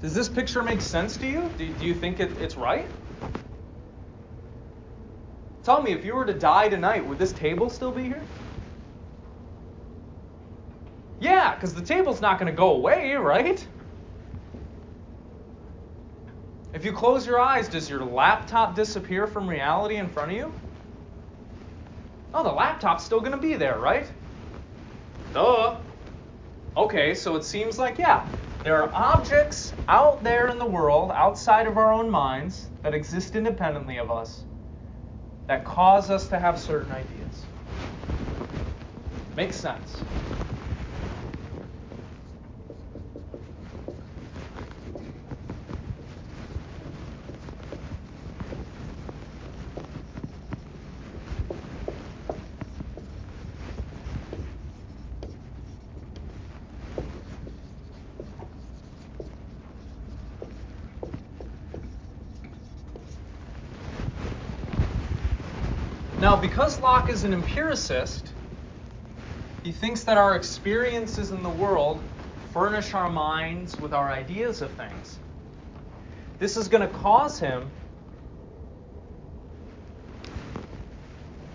Does this picture make sense to you? Do you think it's right? Tell me, if you were to die tonight, would this table still be here? Yeah, because the table's not going to go away, right? If you close your eyes, does your laptop disappear from reality in front of you? Oh, the laptop's still going to be there, right? Duh. Okay, so it seems like, yeah, there are objects out there in the world, outside of our own minds, that exist independently of us, that cause us to have certain ideas. Makes sense. Now, because Locke is an empiricist, he thinks that our experiences in the world furnish our minds with our ideas of things. This is going to cause him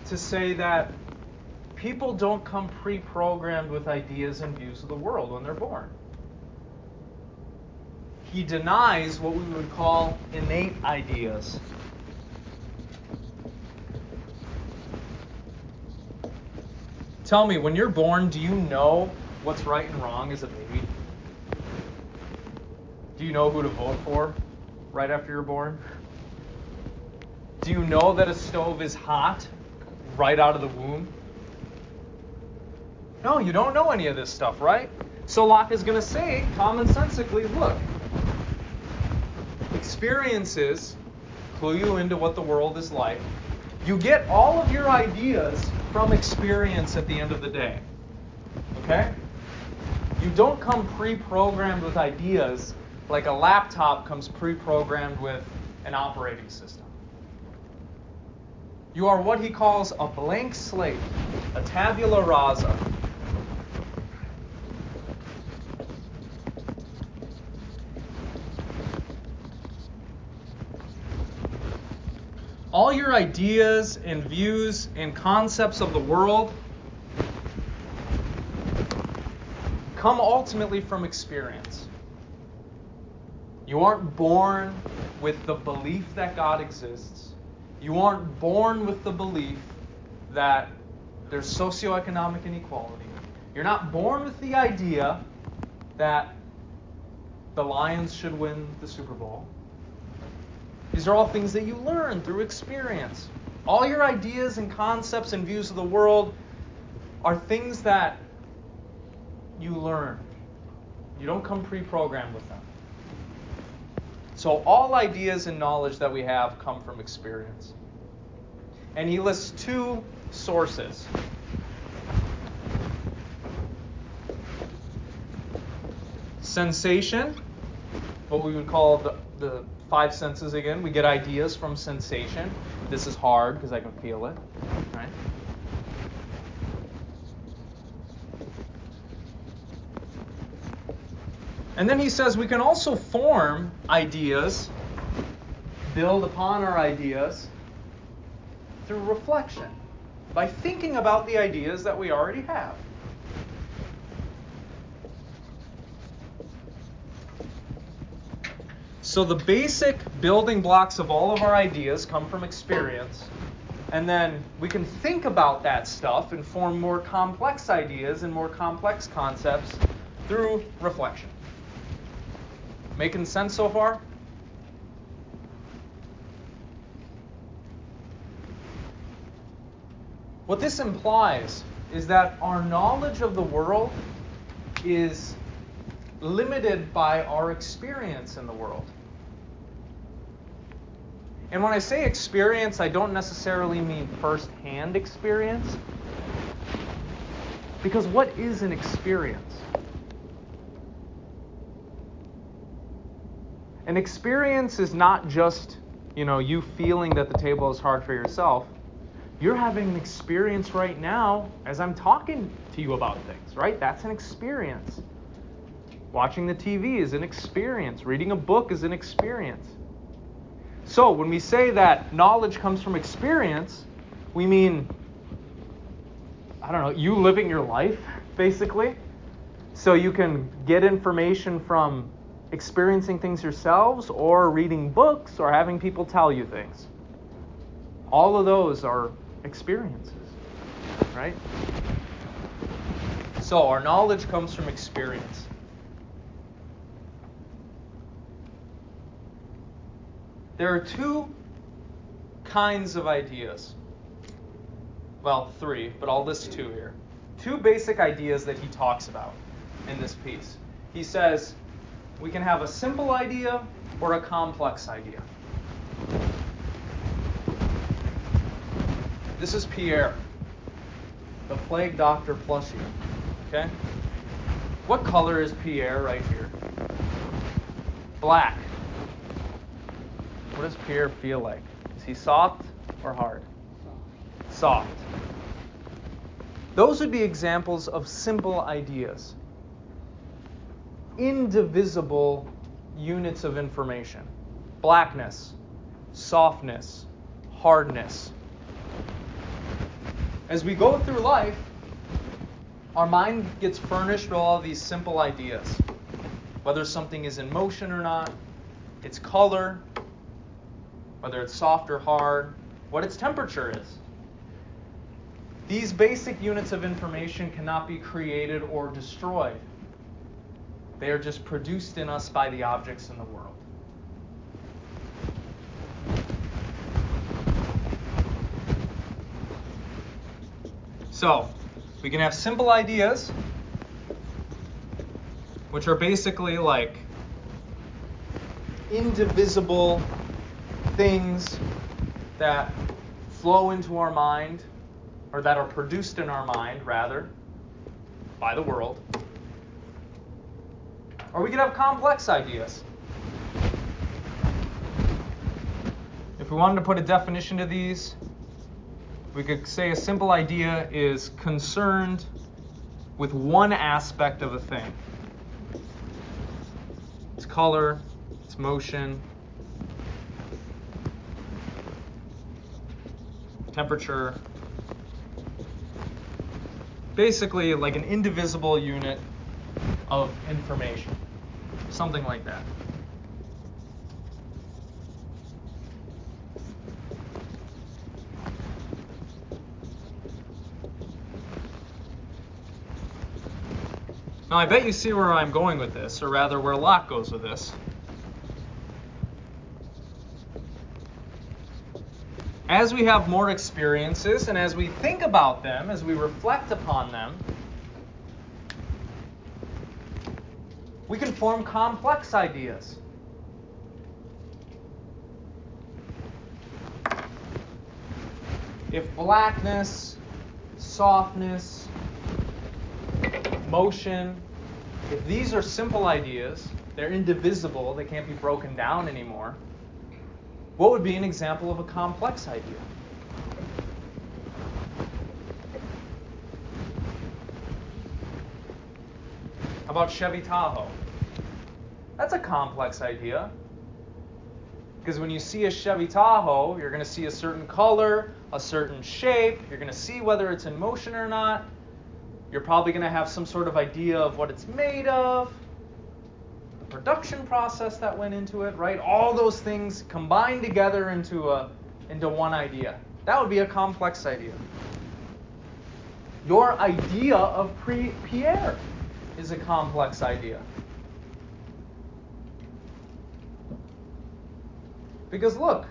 to say that people don't come pre-programmed with ideas and views of the world when they're born. He denies what we would call innate ideas. Tell me, when you're born, do you know what's right and wrong as a baby? Do you know who to vote for right after you're born? Do you know that a stove is hot right out of the womb? No, you don't know any of this stuff, right? So Locke is going to say, commonsensically, look, experiences clue you into what the world is like. You get all of your ideas from experience at the end of the day. Okay? You don't come pre-programmed with ideas like a laptop comes pre-programmed with an operating system. You are what he calls a blank slate, a tabula rasa. your ideas and views and concepts of the world come ultimately from experience. You aren't born with the belief that God exists. You aren't born with the belief that there's socioeconomic inequality. You're not born with the idea that the Lions should win the Super Bowl. These are all things that you learn through experience. All your ideas and concepts and views of the world are things that you learn. You don't come pre-programmed with them. So all ideas and knowledge that we have come from experience. And he lists two sources. Sensation, what we would call the five senses again. We get ideas from sensation. This is hard because I can feel it, right? And then he says we can also form ideas, build upon our ideas through reflection, by thinking about the ideas that we already have. So the basic building blocks of all of our ideas come from experience, and then we can think about that stuff and form more complex ideas and more complex concepts through reflection. Making sense so far? What this implies is that our knowledge of the world is limited by our experience in the world. And when I say experience, I don't necessarily mean first-hand experience. Because what is an experience? An experience is not just, you feeling that the table is hard for yourself. You're having an experience right now as I'm talking to you about things, right? That's an experience. Watching the TV is an experience. Reading a book is an experience. So when we say that knowledge comes from experience, we mean, you living your life, basically. So you can get information from experiencing things yourselves or reading books or having people tell you things. All of those are experiences, right? So our knowledge comes from experience. There are two kinds of ideas. Well, three, but I'll list two here. Two basic ideas that he talks about in this piece. He says we can have a simple idea or a complex idea. This is Pierre, the plague doctor plushie. Okay? What color is Pierre right here? Black. What does Pierre feel like? Is he soft or hard? Soft. Those would be examples of simple ideas. Indivisible units of information. Blackness, softness, hardness. As we go through life, our mind gets furnished with all these simple ideas. Whether something is in motion or not, its color, whether it's soft or hard, what its temperature is. These basic units of information cannot be created or destroyed. They are just produced in us by the objects in the world. So, we can have simple ideas, which are basically like indivisible things that flow into our mind, or that are produced in our mind, rather, by the world. Or we could have complex ideas. If we wanted to put a definition to these, we could say a simple idea is concerned with one aspect of a thing. Its color, its motion, temperature. Basically like an indivisible unit of information. Something like that. Now I bet you see where I'm going with this, or rather where Locke goes with this. As we have more experiences and as we think about them, as we reflect upon them, we can form complex ideas. If blackness, softness, motion, if these are simple ideas, they're indivisible, they can't be broken down anymore, what would be an example of a complex idea? How about Chevy Tahoe? That's a complex idea. Because when you see a Chevy Tahoe, you're going to see a certain color, a certain shape, you're going to see whether it's in motion or not. You're probably going to have some sort of idea of what it's made of, the production process that went into it, right? All those things combined together into one idea. That would be a complex idea. Your idea of Pierre is a complex idea. Because look,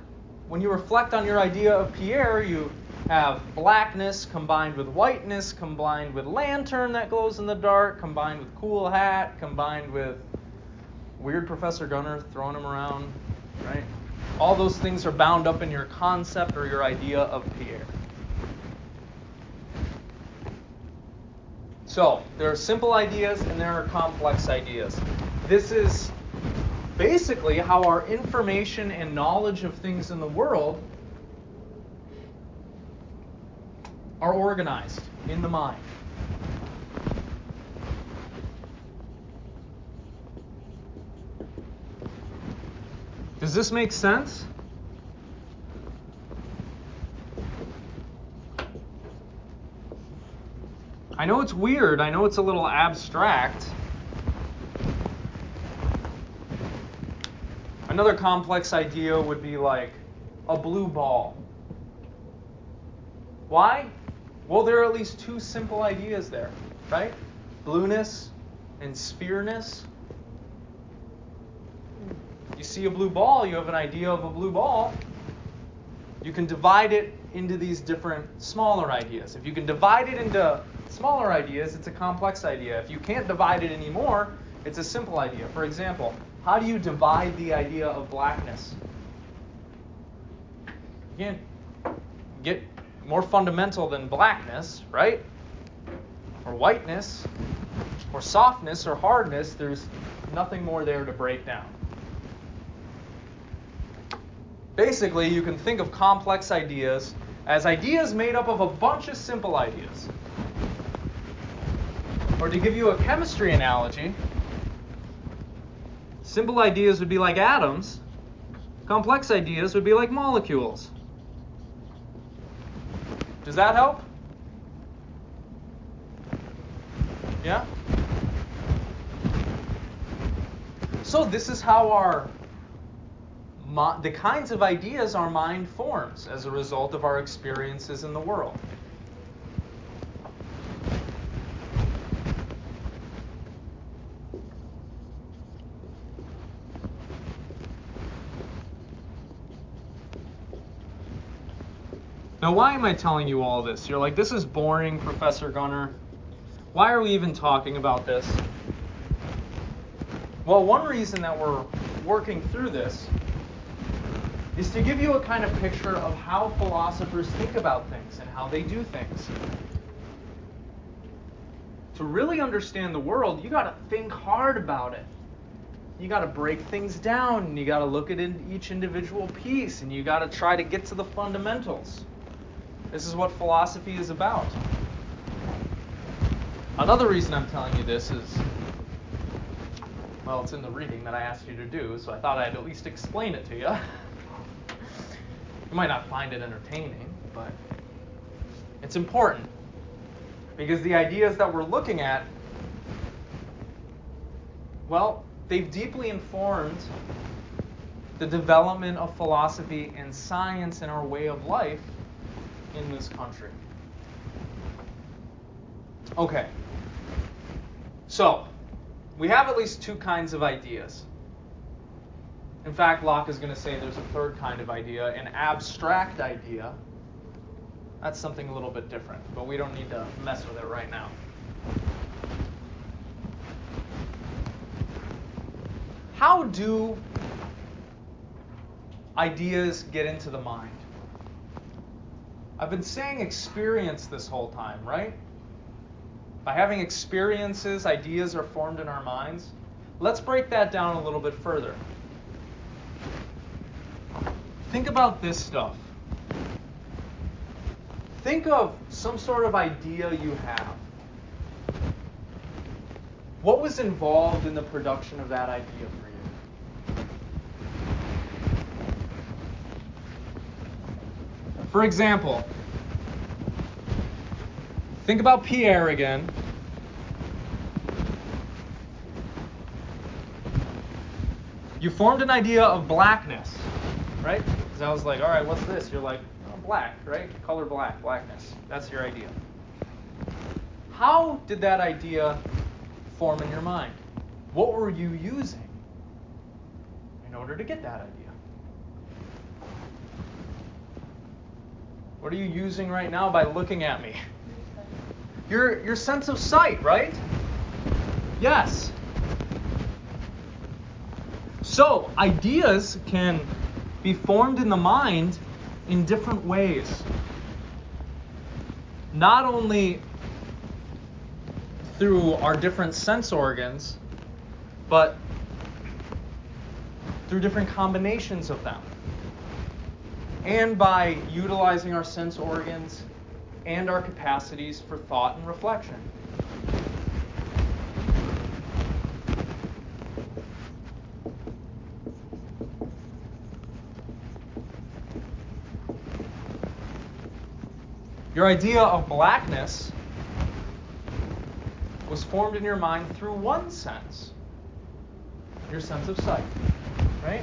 when you reflect on your idea of Pierre, you have blackness combined with whiteness, combined with lantern that glows in the dark, combined with cool hat, combined with weird Professor Gunnar throwing him around, right? All those things are bound up in your concept or your idea of Pierre. So, there are simple ideas and there are complex ideas. This is basically how our information and knowledge of things in the world are organized in the mind. Does this make sense? I know it's weird. I know it's a little abstract. Another complex idea would be like a blue ball. Why? Well, there are at least two simple ideas there, right? Blueness and sphereness. You see a blue ball, you have an idea of a blue ball. You can divide it into these different smaller ideas. If you can divide it into smaller ideas, it's a complex idea. If you can't divide it anymore, it's a simple idea. For example, how do you divide the idea of blackness? You can't get more fundamental than blackness, right? Or whiteness, or softness, or hardness. There's nothing more there to break down. Basically, you can think of complex ideas as ideas made up of a bunch of simple ideas. Or to give you a chemistry analogy, simple ideas would be like atoms. Complex ideas would be like molecules. Does that help? Yeah? So this is how the kinds of ideas our mind forms as a result of our experiences in the world. Now, why am I telling you all this? You're like, this is boring, Professor Gunnar. Why are we even talking about this? Well, one reason that we're working through this is to give you a kind of picture of how philosophers think about things and how they do things. To really understand the world, you got to think hard about it. You got to break things down, and you got to look at each individual piece, and you got to try to get to the fundamentals. This is what philosophy is about. Another reason I'm telling you this is, well, it's in the reading that I asked you to do, so I thought I'd at least explain it to you. You might not find it entertaining, but It's important because the ideas that we're looking at, well, they've deeply informed the development of philosophy and science and our way of life in this country. Okay. So, we have at least two kinds of ideas. In fact, Locke is going to say there's a third kind of idea, an abstract idea. That's something a little bit different, but we don't need to mess with it right now. How do ideas get into the mind? I've been saying experience this whole time, right? By having experiences, ideas are formed in our minds. Let's break that down a little bit further. Think about this stuff. Think of some sort of idea you have. What was involved in the production of that idea for you? For example, think about Pierre again. You formed an idea of blackness, right? Because I was like, all right, what's this? You're like, oh, black, right? Color black, blackness. That's your idea. How did that idea form in your mind? What were you using in order to get that idea? What are you using right now by looking at me? Your sense of sight, right? Yes. So, ideas can be formed in the mind in different ways. Not only through our different sense organs, but through different combinations of them. And by utilizing our sense organs and our capacities for thought and reflection. Your idea of blackness was formed in your mind through one sense, your sense of sight, right?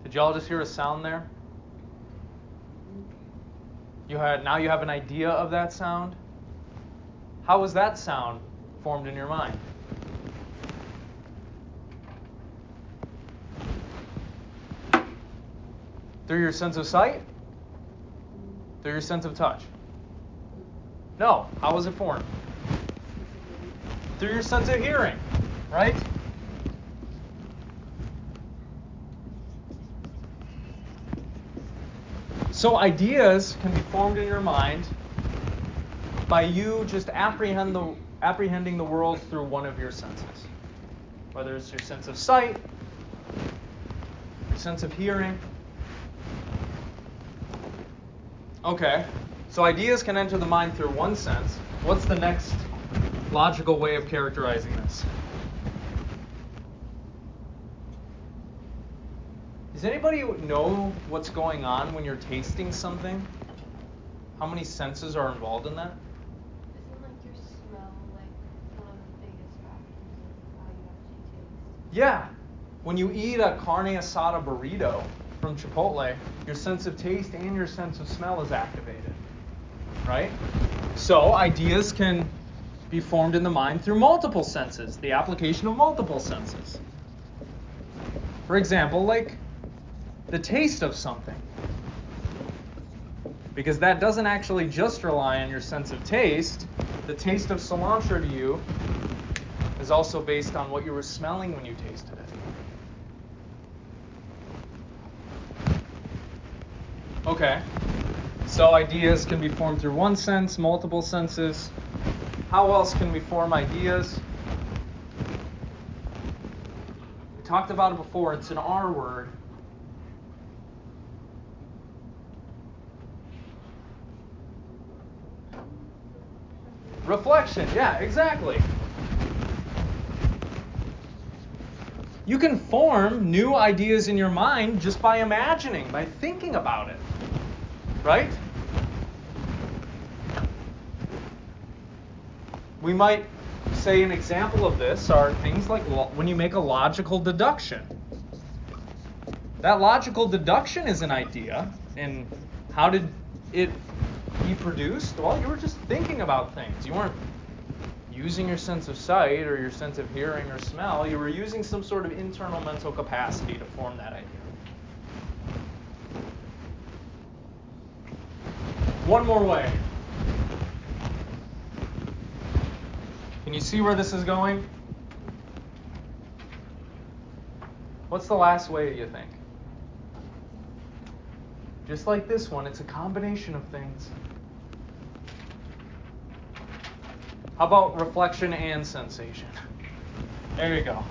Did y'all just hear a sound there? Now you have an idea of that sound. How was that sound formed in your mind? Through your sense of sight? Through your sense of touch? No. How was it formed? Through your sense of hearing, right? So ideas can be formed in your mind by you just apprehending the world through one of your senses. Whether it's your sense of sight, your sense of hearing. Okay, so ideas can enter the mind through one sense. What's the next logical way of characterizing this? Does anybody know what's going on when you're tasting something? How many senses are involved in that? Isn't like your smell like one of the biggest factors of how you actually taste? Yeah. When you eat a carne asada burrito from Chipotle, your sense of taste and your sense of smell is activated, right? So ideas can be formed in the mind through multiple senses, the application of multiple senses. For example, like the taste of something. Because that doesn't actually just rely on your sense of taste. The taste of cilantro to you is also based on what you were smelling when you tasted it. Okay. So ideas can be formed through one sense, multiple senses. How else can we form ideas? We talked about it before. It's an R word. Reflection. Yeah, exactly. You can form new ideas in your mind just by imagining, by thinking about it. Right? We might say an example of this are things like when you make a logical deduction. That logical deduction is an idea. And how did it be produced? Well, you were just thinking about things. You weren't using your sense of sight or your sense of hearing or smell. You were using some sort of internal mental capacity to form that idea. One more way. Can you see where this is going? What's the last way, you think? Just like this one, it's a combination of things. How about reflection and sensation? There you go.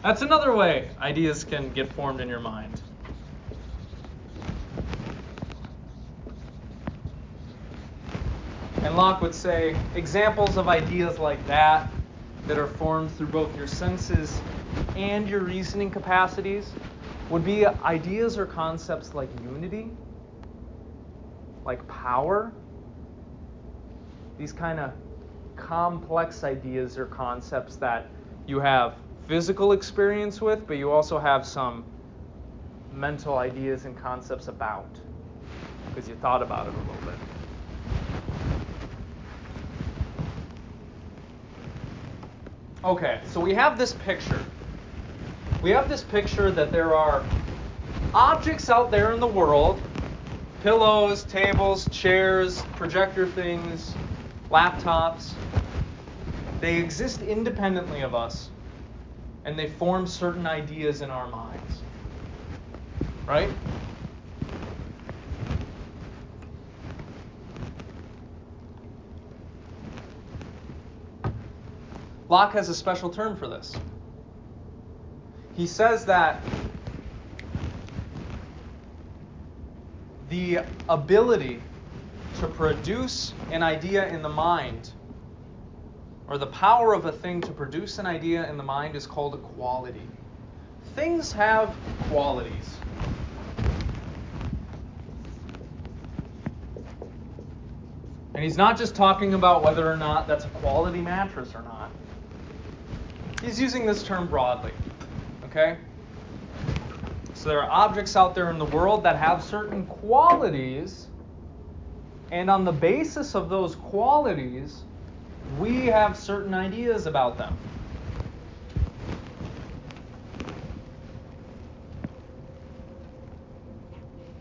That's another way ideas can get formed in your mind. And Locke would say examples of ideas like that are formed through both your senses and your reasoning capacities would be ideas or concepts like unity, like power. These kind of complex ideas or concepts that you have physical experience with, but you also have some mental ideas and concepts about because you thought about it a little bit. Okay, so we have this picture. We have this picture that there are objects out there in the world, pillows, tables, chairs, projector things, laptops. They exist independently of us, and they form certain ideas in our minds. Right? Locke has a special term for this. He says that the ability to produce an idea in the mind, or the power of a thing to produce an idea in the mind, is called a quality. Things have qualities. And he's not just talking about whether or not that's a quality mattress or not. He's using this term broadly. Okay? So there are objects out there in the world that have certain qualities, and on the basis of those qualities, we have certain ideas about them.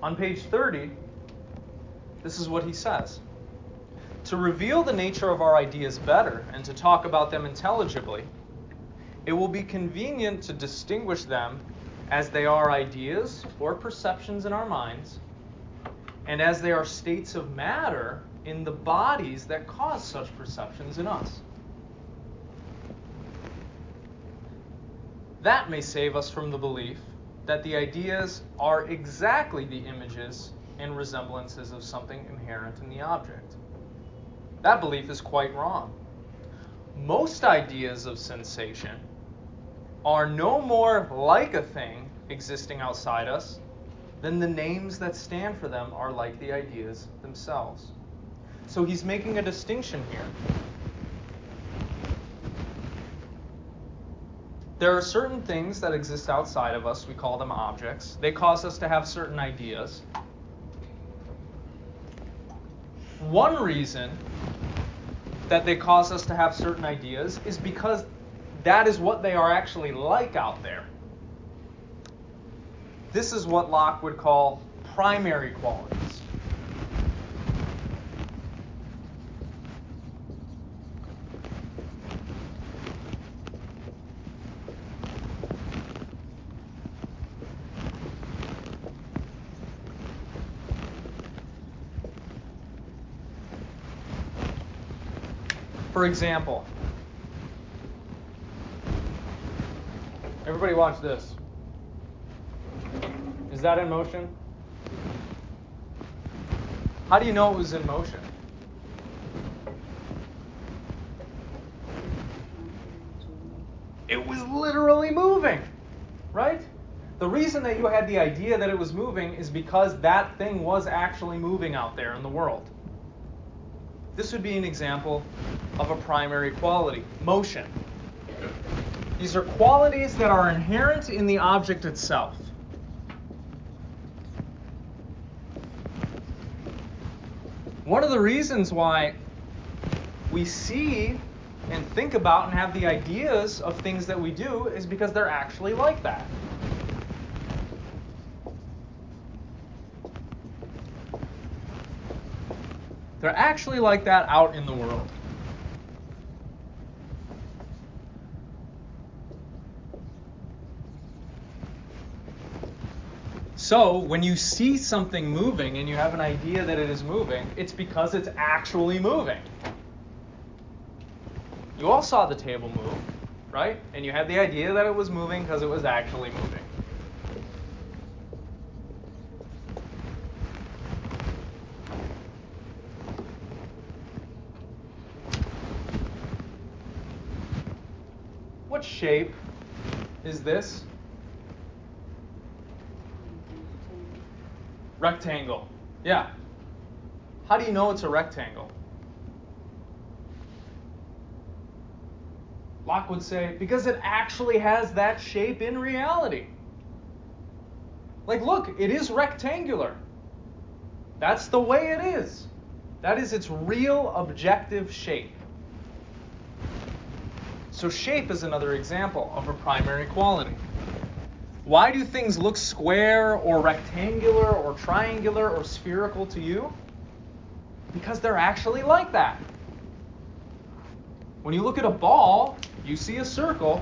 On page 30, this is what he says. To reveal the nature of our ideas better and to talk about them intelligibly, it will be convenient to distinguish them as they are ideas or perceptions in our minds, and as they are states of matter in the bodies that cause such perceptions in us. That may save us from the belief that the ideas are exactly the images and resemblances of something inherent in the object. That belief is quite wrong. Most ideas of sensation are no more like a thing existing outside us than the names that stand for them are like the ideas themselves. So he's making a distinction here. There are certain things that exist outside of us. We call them objects. They cause us to have certain ideas. One reason that they cause us to have certain ideas is because that is what they are actually like out there. This is what Locke would call primary qualities. For For example, everybody watch this. Is that in motion? How do you know it was in motion? It was literally moving, right? The reason that you had the idea that it was moving is because that thing was actually moving out there in the world. This would be an example of a primary quality, motion. These are qualities that are inherent in the object itself. One of the reasons why we see and think about and have the ideas of things that we do is because they're actually like that. They're actually like that out in the world. So, when you see something moving and you have an idea that it is moving, it's because it's actually moving. You all saw the table move, right? And you had the idea that it was moving because it was actually moving. What shape is this? Rectangle. Yeah. How do you know it's a rectangle? Locke would say, because it actually has that shape in reality. Like, look, it is rectangular. That's the way it is. That is its real objective shape. So shape is another example of a primary quality. Why do things look square or rectangular or triangular or spherical to you? Because they're actually like that. When you look at a ball, you see a circle,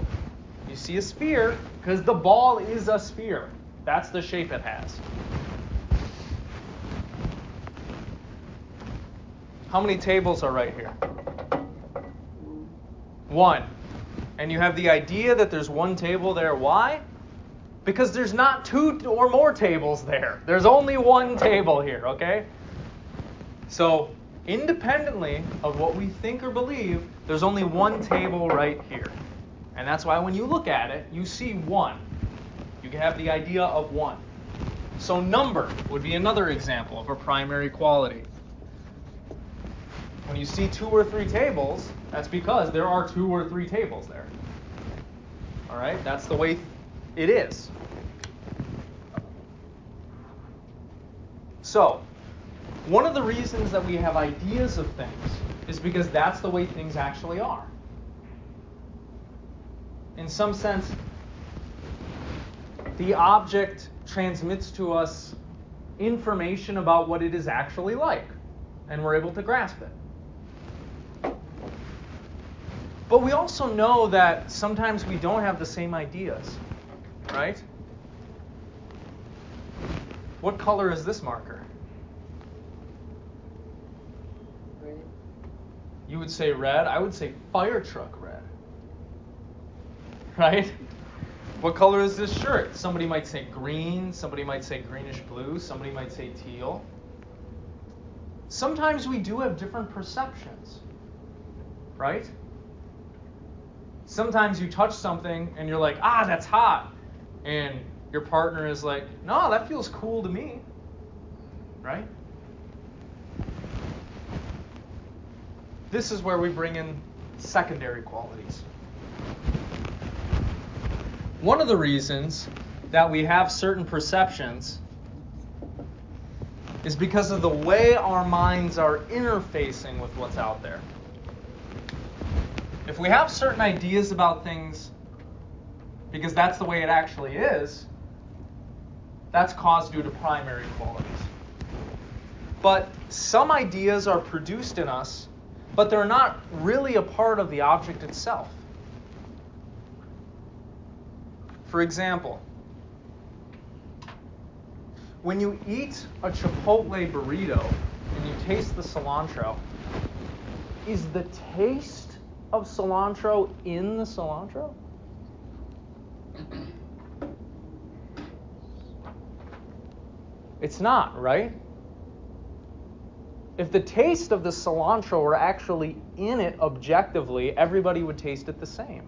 you see a sphere, because the ball is a sphere. That's the shape it has. How many tables are right here? One. And you have the idea that there's one table there. Why? Because there's not two or more tables there. There's only one table here, okay? So, independently of what we think or believe, there's only one table right here. And that's why when you look at it, you see one. You can have the idea of one. So number would be another example of a primary quality. When you see 2 or 3 tables, that's because there are 2 or 3 tables there. All right? That's the way it is. So, one of the reasons that we have ideas of things is because that's the way things actually are. In some sense, the object transmits to us information about what it is actually like, and we're able to grasp it. But we also know that sometimes we don't have the same ideas, right? What color is this marker? Red. You would say red. I would say fire truck red. Right? What color is this shirt? Somebody might say green. Somebody might say greenish blue. Somebody might say teal. Sometimes we do have different perceptions, right? Sometimes you touch something and you're like, that's hot. And your partner is like, no, that feels cool to me, right? This is where we bring in secondary qualities. One of the reasons that we have certain perceptions is because of the way our minds are interfacing with what's out there. If we have certain ideas about things because that's the way it actually is, that's caused due to primary qualities. But some ideas are produced in us, but they're not really a part of the object itself. For example, when you eat a Chipotle burrito and you taste the cilantro, is the taste of cilantro in the cilantro? It's not, right? If the taste of the cilantro were actually in it objectively, everybody would taste it the same.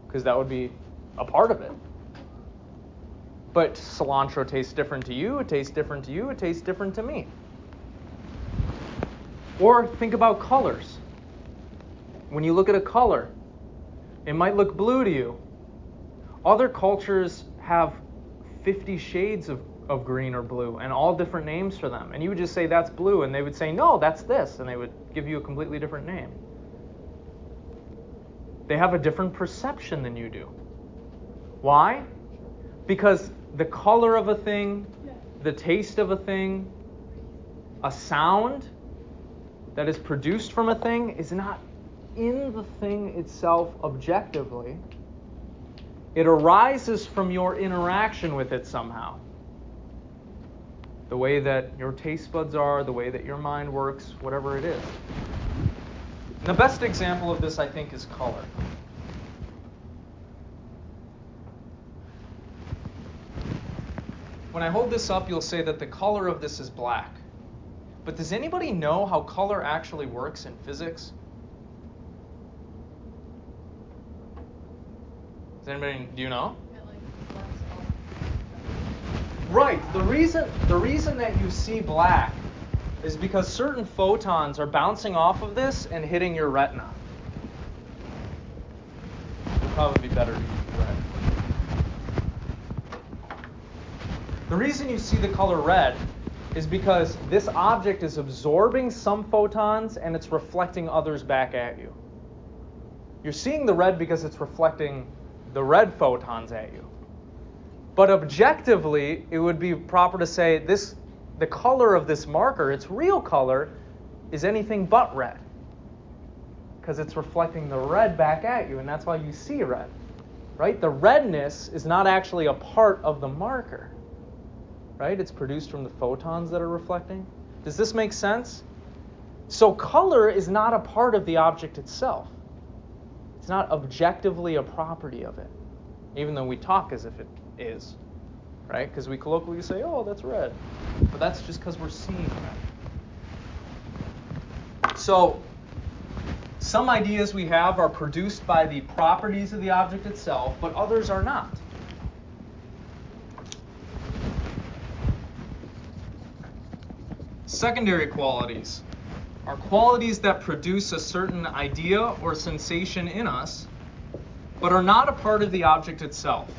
Because that would be a part of it. But cilantro tastes different to you, it tastes different to you, it tastes different to me. Or think about colors. When you look at a color, it might look blue to you. Other cultures have 50 shades of green or blue and all different names for them. And you would just say that's blue and they would say, no, that's this. And they would give you a completely different name. They have a different perception than you do. Why? Because the color of a thing, the taste of a thing, a sound that is produced from a thing is not in the thing itself objectively. It arises from your interaction with it somehow. The way that your taste buds are, the way that your mind works, whatever it is. And the best example of this, I think, is color. When I hold this up, you'll say that the color of this is black. But does anybody know how color actually works in physics? Does anybody, do you know? Right. The reason that you see black is because certain photons are bouncing off of this and hitting your retina. It would probably be better to use red. The reason you see the color red is because this object is absorbing some photons and it's reflecting others back at you. You're seeing the red because it's reflecting the red photons at you. But objectively, it would be proper to say the color of this marker, its real color, is anything but red. Because it's reflecting the red back at you, and that's why you see red. Right? The redness is not actually a part of the marker. Right? It's produced from the photons that are reflecting. Does this make sense? So color is not a part of the object itself. It's not objectively a property of it, even though we talk as if it is, right? Because we colloquially say, oh, that's red. But that's just because we're seeing red. So some ideas we have are produced by the properties of the object itself, but others are not. Secondary qualities are qualities that produce a certain idea or sensation in us, but are not a part of the object itself.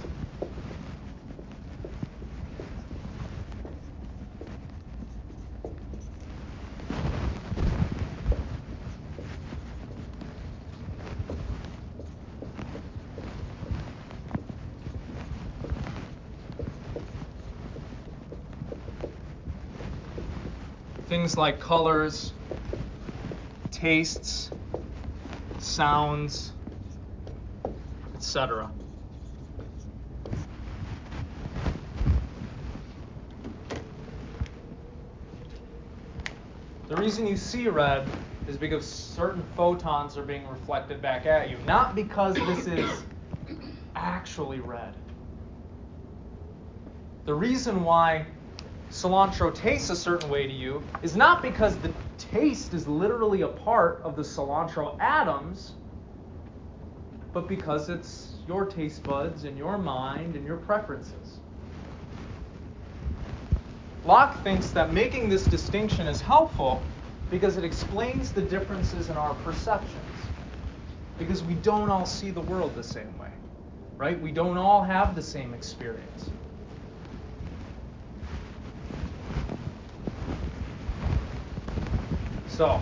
Things like colors, tastes, sounds, etc. The reason you see red is because certain photons are being reflected back at you, not because this is actually red. The reason why cilantro tastes a certain way to you is not because the taste is literally a part of the cilantro atoms, but because it's your taste buds and your mind and your preferences. Locke thinks that making this distinction is helpful because it explains the differences in our perceptions. Because we don't all see the world the same way, right? We don't all have the same experience. So,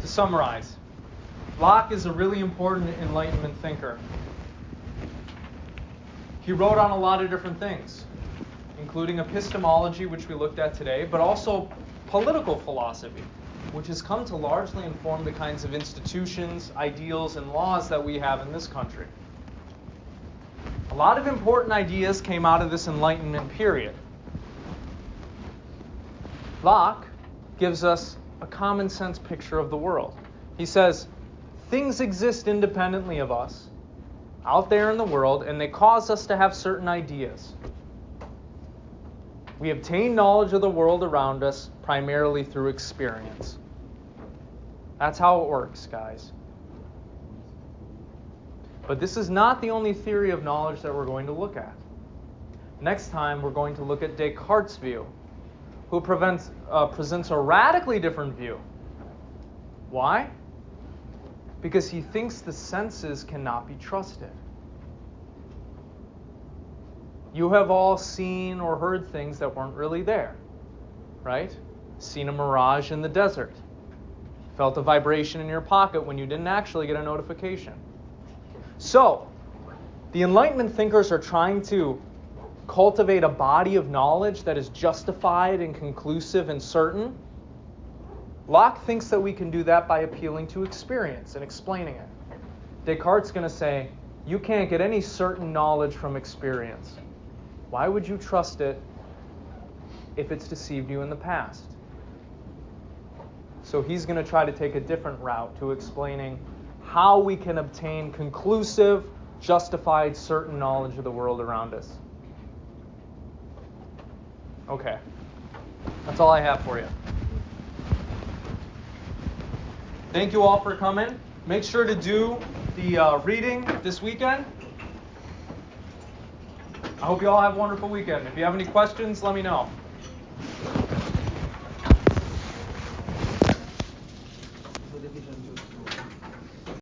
to summarize, Locke is a really important Enlightenment thinker. He wrote on a lot of different things, including epistemology, which we looked at today, but also political philosophy, which has come to largely inform the kinds of institutions, ideals, and laws that we have in this country. A lot of important ideas came out of this Enlightenment period. Locke gives us a common sense picture of the world. He says, things exist independently of us out there in the world, and they cause us to have certain ideas. We obtain knowledge of the world around us primarily through experience. That's how it works, guys. But this is not the only theory of knowledge that we're going to look at. Next time, we're going to look at Descartes' view, who presents a radically different view. Why? Because he thinks the senses cannot be trusted. You have all seen or heard things that weren't really there, right? Seen a mirage in the desert. Felt a vibration in your pocket when you didn't actually get a notification. So, the Enlightenment thinkers are trying to cultivate a body of knowledge that is justified and conclusive and certain. Locke thinks that we can do that by appealing to experience and explaining it. Descartes is going to say, you can't get any certain knowledge from experience. Why would you trust it if it's deceived you in the past? So he's going to try to take a different route to explaining how we can obtain conclusive, justified, certain knowledge of the world around us. Okay. That's all I have for you. Thank you all for coming. Make sure to do the reading this weekend. I hope you all have a wonderful weekend. If you have any questions, let me know.